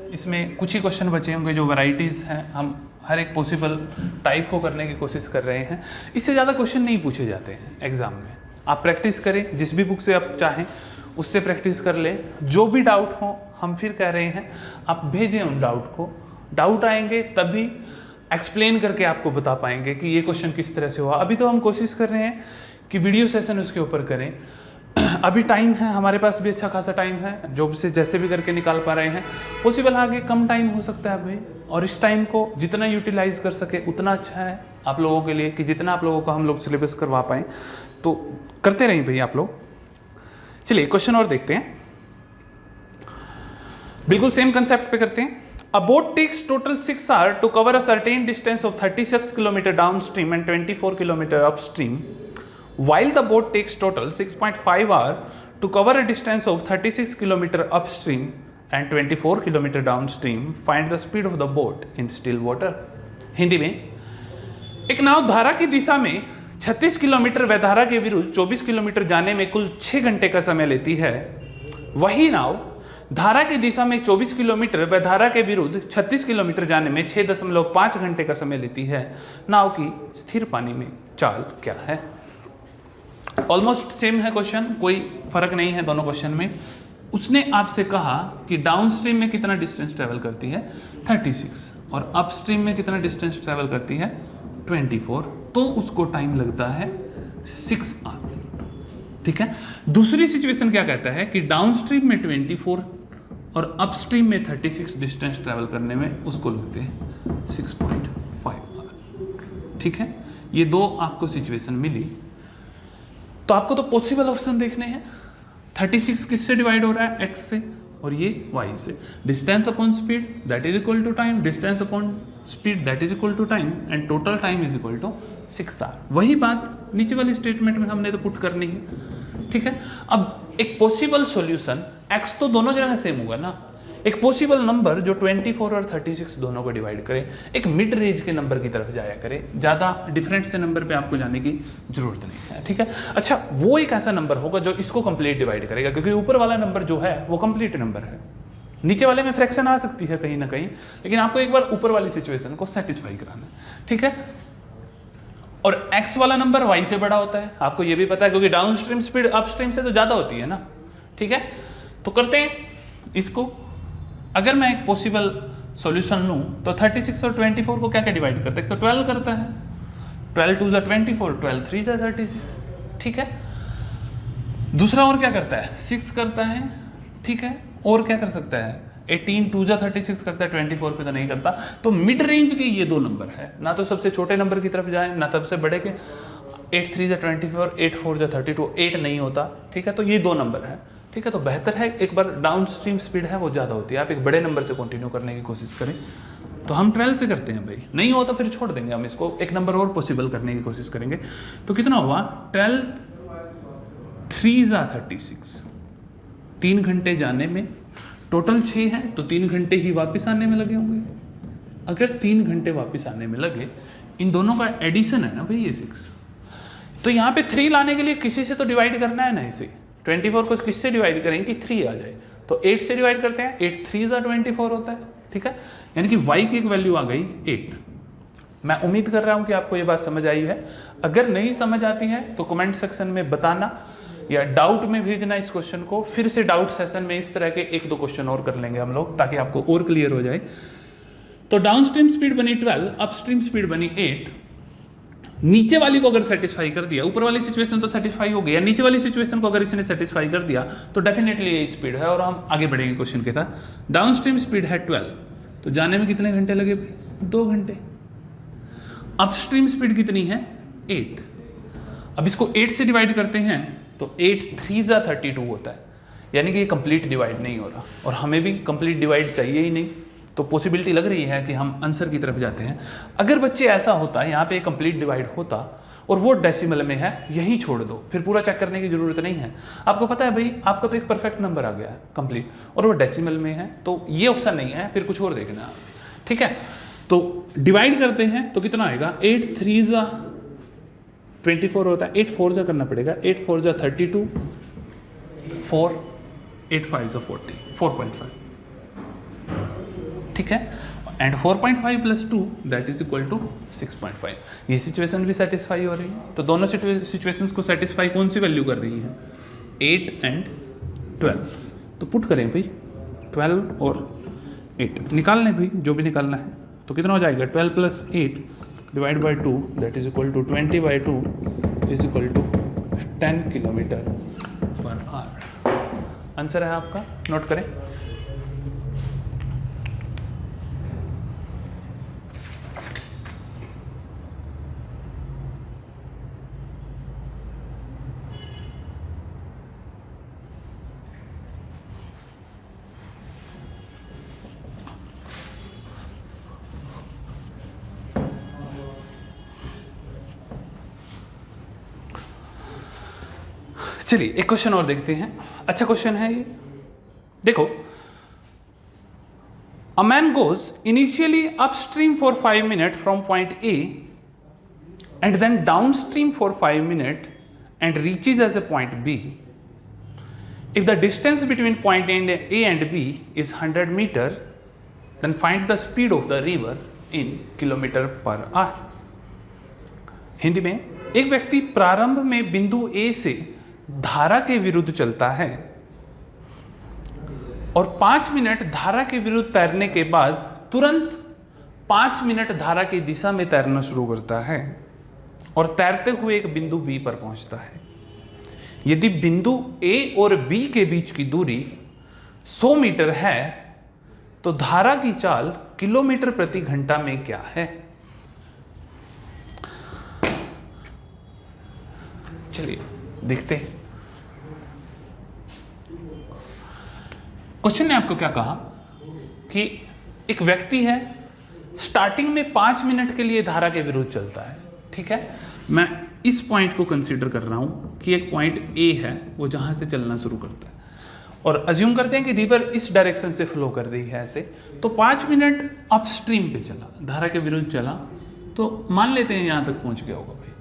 इसमें कुछ ही क्वेश्चन बचे होंगे जो वैरायटीज़ हैं, हम हर एक पॉसिबल टाइप को करने की कोशिश कर रहे हैं। इससे ज़्यादा क्वेश्चन नहीं पूछे जाते हैं एग्जाम में। आप प्रैक्टिस करें, जिस भी बुक से आप चाहें उससे प्रैक्टिस कर लें। जो भी डाउट हो, हम फिर कह रहे हैं आप भेजें उन डाउट को। डाउट आएंगे तभी एक्सप्लेन करके आपको बता पाएंगे कि ये क्वेश्चन किस तरह से हुआ। अभी तो हम कोशिश कर रहे हैं कि वीडियो सेशन उसके ऊपर करें। अभी टाइम है, हमारे पास भी अच्छा खासा टाइम है, जॉब से जैसे भी करके निकाल पा रहे हैं। पॉसिबल आगे कम टाइम हो सकता है भाई, और इस टाइम को जितना यूटिलाइज कर सके उतना अच्छा है आप लोगों के लिए, कि जितना आप लोगों को हम लोग सिलेबस करवा पाएँ। तो करते रहें भाई आप लोग। चलिए क्वेश्चन और देखते हैं, बिल्कुल सेम कंसेप्ट पे करते हैं। A boat takes total 6 hours to cover a certain distance of 36 km downstream and 24 km upstream, while the boat takes total 6.5 hours to cover a distance of 36 km upstream and 24 km downstream. Find the speed of the boat in still water. Hindi में, एक नाव धारा की दिशा में 36 kilometre वैधारा के विरुद्ध 24 kilometre जाने में कुल 6 घंटे का समय लेती है। वही नाव धारा की दिशा में 24 किलोमीटर वैधारा के विरुद्ध 36 किलोमीटर जाने में 6.5 घंटे का समय लेती है। नाव की स्थिर पानी में चाल क्या है। ऑलमोस्ट सेम है क्वेश्चन, कोई फर्क नहीं है दोनों क्वेश्चन में। उसने आपसे कहा कि डाउनस्ट्रीम में कितना डिस्टेंस ट्रेवल करती है 36, और अपस्ट्रीम में कितना डिस्टेंस ट्रेवल करती है 24, तो उसको टाइम लगता है 6 आवर। ठीक है। दूसरी सिचुएशन क्या कहता है कि डाउनस्ट्रीम में 24 और अपस्ट्रीम में 36 डिस्टेंस ट्रैवल करने में उसको लगते हैं 6.5 आवर। ठीक है, ये दो आपको सिचुएशन मिली, तो आपको तो पॉसिबल ऑप्शन देखने हैं। 36 किससे डिवाइड हो रहा है? x से, और ये y से। Distance upon speed that is equal to time, distance upon speed that is equal to time, and total time is equal to 6 hour. वही बात नीचे वाली स्टेटमेंट में हमने तो पुट करनी है। ठीक है, अब एक पॉसिबल सॉल्यूशन, x तो दोनों जगह सेम होगा ना, एक पॉसिबल नंबर जो 24 और 36 दोनों को डिवाइड करे, एक मिड रेंज के नंबर की तरफ जाया करे, ज़्यादा डिफरेंट से नंबर पे आपको जाने की जरूरत नहीं है। ठीक है, अच्छा वो एक ऐसा नंबर होगा जो इसको कंप्लीट डिवाइड करेगा, क्योंकि ऊपर वाला नंबर जो है वो कंप्लीट नंबर है, नीचे वाले में फ्रैक्शन आ सकती है कहीं ना कहीं, लेकिन आपको एक बार ऊपर वाली सिचुएशन को सेटिस्फाई कराना है। ठीक है, और x वाला नंबर y से बड़ा होता है, आपको ये भी पता है, क्योंकि डाउनस्ट्रीम स्पीड अपस्ट्रीम से तो ज़्यादा होती है ना। ठीक है, तो करते हैं इसको। अगर मैं एक पॉसिबल सॉल्यूशन लूं तो 36 और 24 को क्या क्या डिवाइड करते हैं? तो 12 करता है, 12 2 24, 12 3 36। ठीक है, दूसरा और क्या करता है? 6 करता है। ठीक है, और क्या कर सकता है? 18 2 36 करता है, 24 पे तो नहीं करता। तो मिड रेंज के ये दो नंबर है, ना तो सबसे छोटे नंबर की तरफ जाए ना सबसे बड़े के। 8 3 24, 8 4 32, 8 नहीं होता। ठीक है, तो ये दो नंबर है। ठीक है, तो बेहतर है एक बार डाउन स्ट्रीम स्पीड है वो ज़्यादा होती है, आप एक बड़े नंबर से कंटिन्यू करने की कोशिश करें। तो हम 12 से करते हैं भाई, नहीं हो तो फिर छोड़ देंगे, हम इसको एक नंबर और पॉसिबल करने की कोशिश करेंगे। तो कितना हुआ? 12 3 36, 3 घंटे जाने में, टोटल 6 हैं तो 3 घंटे ही वापस आने में लगे होंगे। अगर 3 घंटे वापस आने में लगे, इन दोनों का एडिशन है ना भाई ये 6, तो यहाँ पे 3 लाने के लिए किसी से तो डिवाइड करना है ना इसे। 24 को किससे डिवाइड करेंगे कि 3 आ जाए, तो 8 से डिवाइड करते हैं, 8 3 24 होता है। ठीक है, यानी कि y की एक वैल्यू आ गई 8। मैं उम्मीद कर रहा हूं कि आपको ये बात समझ आई है। अगर नहीं समझ आती है तो कमेंट सेक्शन में बताना या डाउट में भेजना इस क्वेश्चन को। फिर से डाउट सेशन में इस तरह के 1-2 क्वेश्चन और कर लेंगे हम लोग, ताकि आपको और क्लियर हो जाए। तो डाउनस्ट्रीम स्पीड बनी 12, अपस्ट्रीम स्पीड बनी 8। नीचे वाली को अगर सेटिस्फाई कर दिया, ऊपर वाली सिचुएशन तो सेटिस्फाई हो गया, नीचे वाली सिचुएशन को अगर इसने सेटिस्फाई कर दिया तो डेफिनेटली ये स्पीड है, और हम आगे बढ़ेंगे क्वेश्चन के साथ। डाउनस्ट्रीम स्पीड है 12, तो जाने में कितने घंटे लगे? 2 घंटे। अपस्ट्रीम स्पीड कितनी है? 8। अब इसको 8 से डिवाइड करते हैं तो 8 3 32 होता है, यानी कि ये कंप्लीट डिवाइड नहीं हो रहा, और हमें भी कंप्लीट डिवाइड चाहिए ही नहीं। तो पॉसिबिलिटी लग रही है कि हम आंसर की तरफ जाते हैं। अगर बच्चे ऐसा होता है यहाँ पे कंप्लीट डिवाइड होता और वो डेसिमल में है, यही छोड़ दो, फिर पूरा चेक करने की जरूरत नहीं है। आपको पता है भाई, आपका तो एक परफेक्ट नंबर आ गया है कंप्लीट, और वो डेसिमल में है, तो ये ऑप्शन नहीं है, फिर कुछ और देखना है। ठीक है, तो डिवाइड करते हैं तो कितना आएगा? 8 3 24 होता है, 8 4 करना पड़ेगा, 8 4 32, 4 8 5 40, 4.5। ठीक है, and 4.5 plus 2 that is equal to 6.5। ये सिचुएशन भी सेटिस्फाई हो रही है। तो दोनों सिचुएशंस को सेटिस्फाई कौन सी वैल्यू कर रही है? 8 एंड 12। तो पुट करें भाई, 12 और 8 निकाल लें भाई, जो भी निकालना है। तो कितना हो जाएगा? 12 plus 8 divide by 2 that is equal to 20/2 is equal to 10 km/h। Answer है आपका, नोट करें। चलिए एक क्वेश्चन और देखते हैं। अच्छा क्वेश्चन है ये, देखो। A man goes initially upstream for 5 minute from point A and then downstream for 5 minute and reaches as a point B. If the distance between point A and B is 100 metre, then find the speed of the river in km/h। Hindi में, एक व्यक्ति प्रारंभ में बिंदु ए से धारा के विरुद्ध चलता है और 5 मिनट धारा के विरुद्ध तैरने के बाद तुरंत 5 मिनट धारा की दिशा में तैरना शुरू करता है और तैरते हुए एक बिंदु बी पर पहुंचता है। यदि बिंदु A और B के बीच की दूरी 100 मीटर है तो धारा की चाल किलोमीटर प्रति घंटा में क्या है? चलिए देखते हैं। क्वेश्चन ने आपको क्या कहा कि एक व्यक्ति है, स्टार्टिंग में 5 मिनट के लिए धारा के विरुद्ध चलता है। ठीक है, मैं इस पॉइंट को कंसीडर कर रहा हूं कि एक पॉइंट A है, वो जहां से चलना शुरू करता है, और अज्यूम करते हैं कि रिवर इस डायरेक्शन से फ्लो कर रही है ऐसे, तो 5 मिनट अपस्ट्रीम पे चला, धारा के विरुद्ध चला, तो मान लेते हैं यहां तक पहुंच गया होगा भाई।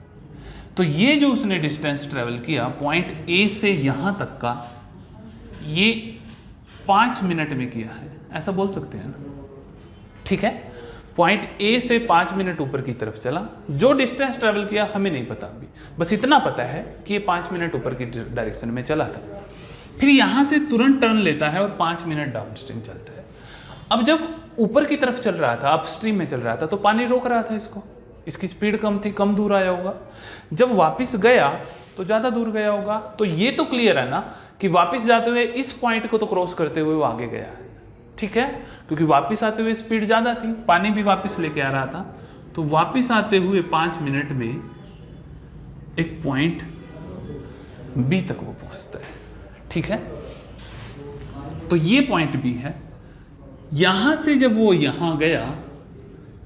तो ये जो उसने डिस्टेंस ट्रेवल किया पॉइंट A से यहां तक का, ये 5 मिनट में किया है, ऐसा बोल सकते हैं ना। ठीक है, पॉइंट A से 5 मिनट ऊपर की तरफ चला, जो डिस्टेंस ट्रेवल किया हमें नहीं पता अभी, बस इतना पता है कि ये 5 मिनट ऊपर की डायरेक्शन में चला था। फिर यहां से तुरंत टर्न लेता है और 5 मिनट डाउनस्ट्रीम चलता है। अब जब ऊपर की तरफ चल रहा था, अपस्ट्रीम में चल रहा था, तो पानी रोक रहा था इसको, इसकी स्पीड कम थी, कम दूर आया होगा। जब वापस गया तो ज्यादा दूर गया होगा। तो ये तो क्लियर है ना कि वापस जाते हुए इस पॉइंट को तो क्रॉस करते हुए वो आगे गया है। ठीक है, क्योंकि वापस आते हुए स्पीड ज्यादा थी, पानी भी वापस लेके आ रहा था, तो वापस आते हुए 5 मिनट में एक पॉइंट B तक वो पहुंचता है। ठीक है, तो ये पॉइंट B है। यहां से जब वो यहां गया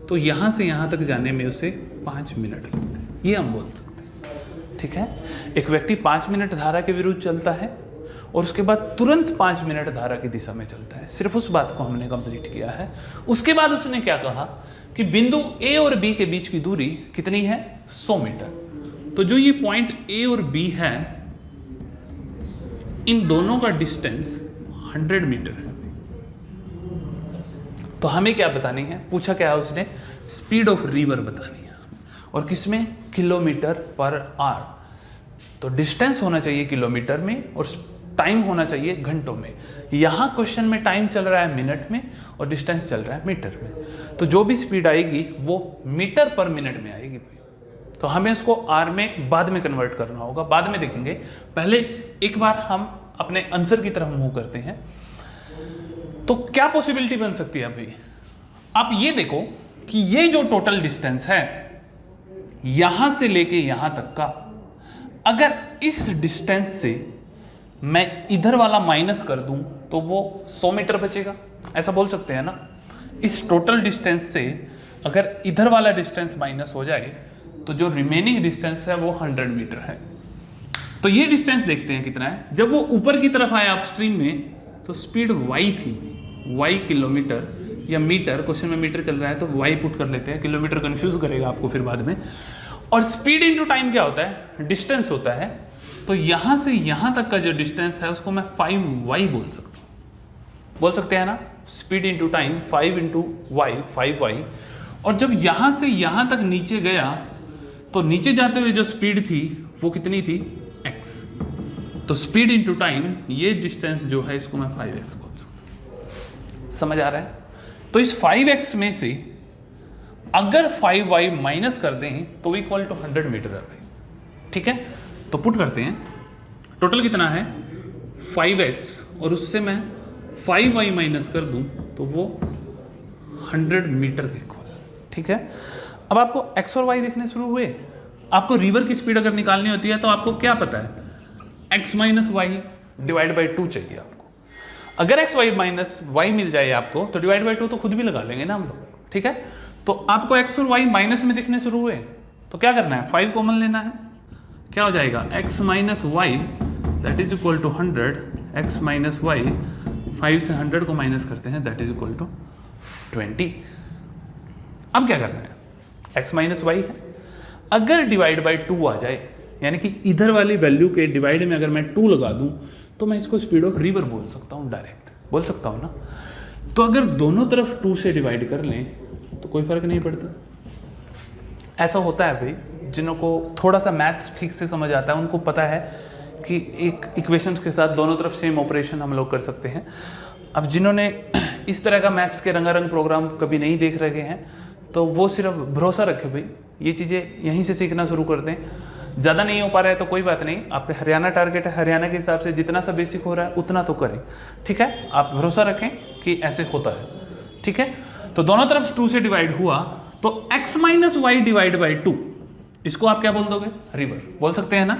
तो यहां से यहां तक जाने में उसे 5 मिनट लगते हैं, ये हम बोल सकते हैं। ठीक है, एक व्यक्ति 5 मिनट धारा के विरुद्ध चलता है और उसके बाद तुरंत 5 मिनट धारा की दिशा में चलता है। सिर्फ उस बात को हमने कंप्लीट किया है। उसके बाद उसने क्या कहा कि बिंदु A और B के बीच की दूरी कितनी है? 100 मीटर। तो जो ये पॉइंट A और B है, इन दोनों का डिस्टेंस 100 मीटर है। तो हमें क्या बतानी है? पूछा क्या है उसने? स्पीड ऑफ रिवर बतानी है, और किसमें? Kilometre per our. तो डिस्टेंस होना चाहिए किलोमीटर में और टाइम होना चाहिए घंटों में। यहां क्वेश्चन में टाइम चल रहा है मिनट में और डिस्टेंस चल रहा है मीटर में। तो जो भी स्पीड आएगी वो मीटर पर मिनट में आएगी। तो हमें उसको आर में बाद में कन्वर्ट करना होगा, बाद में देखेंगे। पहले एक बार हम अपने आंसर की तरफ मूव करते हैं। तो क्या पॉसिबिलिटी बन सकती है अभी? आप ये देखो कि ये जो टोटल डिस्टेंस है यहां से लेके यहां तक का, अगर इस डिस्टेंस से मैं इधर वाला माइनस कर दूं तो वो 100 मीटर बचेगा, ऐसा बोल सकते हैं ना। इस टोटल डिस्टेंस से अगर इधर वाला डिस्टेंस माइनस हो जाए तो जो रिमेनिंग डिस्टेंस है वो 100 मीटर है। तो ये डिस्टेंस देखते हैं कितना है। जब वो ऊपर की तरफ आया अपस्ट्रीम में तो स्पीड y थी, y किलोमीटर या मीटर, क्वेश्चन में मीटर चल रहा है तो y पुट कर लेते हैं, किलोमीटर कंफ्यूज करेगा आपको फिर बाद में। और स्पीड इनटू टाइम क्या होता है? डिस्टेंस होता है। तो यहां से यहां तक का जो डिस्टेंस है उसको मैं 5y बोल सकते हैं ना। Speed into time 5 into y, 5y। और जब यहां से यहां तक नीचे गया तो नीचे जाते हुए जो स्पीड थी वो कितनी थी? x। तो स्पीड इनटू टाइम, ये डिस्टेंस जो है इसको मैं 5x बोल सकता हूं। समझ आ रहा है? तो इस 5x में से अगर 5y माइनस कर दें तो इक्वल टू 100 मीटर है भाई। ठीक है, तो पुट करते हैं। टोटल कितना है? 5x, और उससे मैं 5y माइनस कर दूं तो वो 100 मीटर के इक्वल। ठीक है, अब आपको x और y दिखने शुरू हुए। आपको रिवर की स्पीड अगर निकालनी होती है तो आपको क्या पता है? x minus Y divide by 2 चाहिए आपको। अगर x y माइनस वाई मिल जाए आपको तो डिवाइड बाई 2 तो खुद भी लगा लेंगे ना हम लोग। ठीक है, तो आपको x और y माइनस में दिखने शुरू हुए तो क्या करना है? 5 कॉमन लेना है। क्या हो जाएगा? x minus Y that is equal to 100। x minus Y, 5 से 100 को माइनस करते हैं, दैट इज इक्वल टू 20। अब क्या करना है? x माइनस वाई है, अगर डिवाइड बाई 2 आ जाए, यानी कि इधर वाली वैल्यू के डिवाइड में अगर मैं 2 लगा दूं तो मैं इसको स्पीड ऑफ रिवर बोल सकता हूं, डायरेक्ट बोल सकता हूं ना। तो अगर दोनों तरफ 2 से डिवाइड कर लें तो कोई फर्क नहीं पड़ता। ऐसा होता है भाई, जिनको थोड़ा सा मैथ्स ठीक से समझ आता है उनको पता है कि एक इक्वेशंस के साथ दोनों तरफ सेम ऑपरेशन हम लोग कर सकते हैं। अब जिन्होंने इस तरह का मैथ्स के रंगारंग प्रोग्राम कभी नहीं देख रहे हैं तो वो सिर्फ भरोसा रखे भाई, ये चीज़ें यहीं से सीखना शुरू कर दें। ज़्यादा नहीं हो पा रहा है तो कोई बात नहीं, आपके हरियाणा टारगेट है, हरियाणा के हिसाब से जितना सा बेसिक हो रहा है उतना तो करें, ठीक है। आप भरोसा रखें कि ऐसे होता है, ठीक है। तो दोनों तरफ 2 से डिवाइड हुआ तो x minus Y divide by 2, इसको आप क्या बोल दोगे, रिवर बोल सकते हैं ना।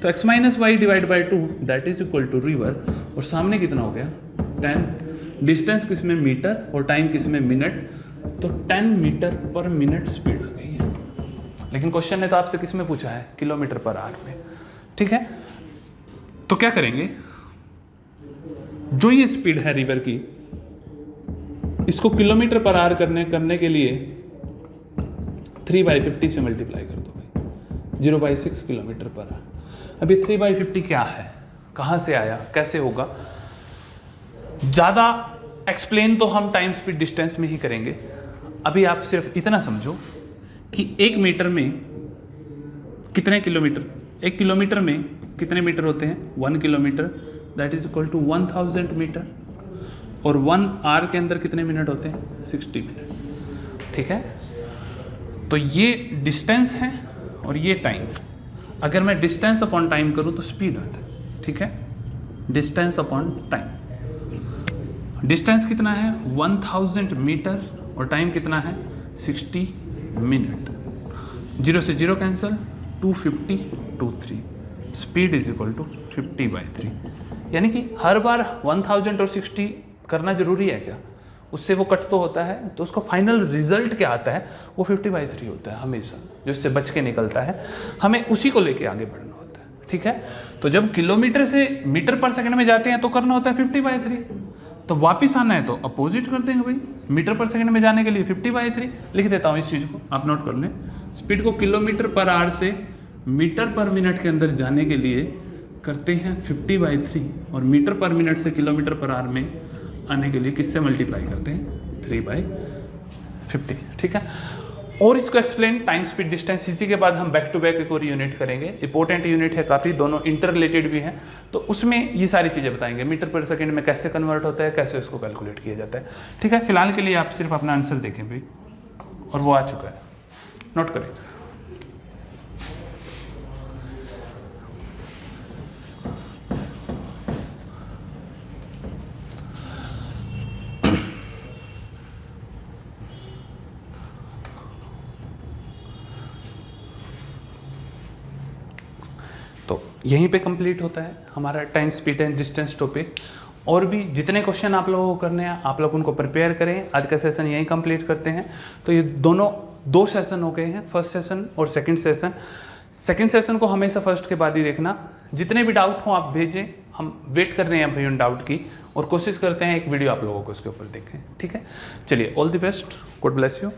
तो x minus Y divide by 2 that is equal to river, और सामने कितना हो गया 10, डिस्टेंस किसमें मीटर और टाइम किसमें मिनट, तो 10 मीटर पर मिनट स्पीड आ गई है। लेकिन क्वेश्चन ने तो आपसे किसमें पूछा है, किलोमीटर पर आवर में, ठीक है। तो क्या करेंगे, जो ये स्पीड है रिवर की, इसको किलोमीटर पर आवर करने के लिए 3/50 से मल्टीप्लाई कर दो भाई, 0/6 किलोमीटर पर आवर। अभी 3/50 क्या है, कहाँ से आया, कैसे होगा, ज़्यादा एक्सप्लेन तो हम टाइम स्पीड डिस्टेंस में ही करेंगे। अभी आप सिर्फ इतना समझो कि 1 मीटर में कितने किलोमीटर, 1 किलोमीटर में कितने मीटर होते हैं, 1 kilometre that is equal to 1000 metre, और 1 आवर के अंदर कितने मिनट होते हैं, 60 मिनट, ठीक है। तो ये डिस्टेंस है और ये टाइम है। अगर मैं डिस्टेंस अपॉन टाइम करूं तो स्पीड आता है, ठीक है। डिस्टेंस अपॉन टाइम, डिस्टेंस कितना है 1000 मीटर और टाइम कितना है 60 मिनट। 0 से 0 cancel, 250 23, speed is equal to 50/3। यानी कि हर बार 1000 और 60 करना जरूरी है क्या, उससे वो कट तो होता है, तो उसका फाइनल रिजल्ट क्या आता है वो 50/3 होता है हमेशा, जो इससे बच के निकलता है। हमें उसी को लेके आगे बढ़ना होता है, ठीक है। तो जब किलोमीटर से मीटर पर सेकंड में जाते हैं तो करना होता है 50/3, तो वापिस आना है तो अपोजिट कर देंगे भाई, मीटर पर सेकंड में जाने के लिए 50/3 लिख देता हूँ। इस चीज़ को आप नोट कर लें, स्पीड को किलोमीटर पर आवर से मीटर पर मिनट के अंदर जाने के लिए करते हैं 50/3, और मीटर पर मिनट से किलोमीटर पर आवर में आने के लिए किससे मल्टीप्लाई करते हैं 3/50, ठीक है। और इसको एक्सप्लेन टाइम स्पीड डिस्टेंस, इसी के बाद हम बैक टू बैक एक और यूनिट करेंगे, इंपॉर्टेंट यूनिट है काफ़ी, दोनों इंटर रिलेटेड भी हैं, तो उसमें ये सारी चीज़ें बताएंगे, मीटर पर सेकंड में कैसे कन्वर्ट होता है, कैसे उसको कैलकुलेट किया जाता है, ठीक है। फिलहाल के लिए आप सिर्फ अपना आंसर देखें भाई, और वो आ चुका है, नोट करें। तो यहीं पे कंप्लीट होता है हमारा time speed and distance topic. और भी जितने क्वेश्चन आप लोगों को करने हैं आप लोग उनको प्रिपेयर करें। आज का सेशन यहीं कंप्लीट करते हैं। तो ये दोनों 2 सेशन हो गए हैं, फर्स्ट सेशन और सेकंड सेशन। सेकंड सेशन को हमेशा फर्स्ट के बाद ही देखना। जितने भी डाउट हो आप भेजें, हम वेट कर रहे हैं भाई उन डाउट की, और कोशिश करते हैं एक वीडियो आप लोगों को इसके ऊपर देखें, ठीक है। चलिए, all the best, God bless you.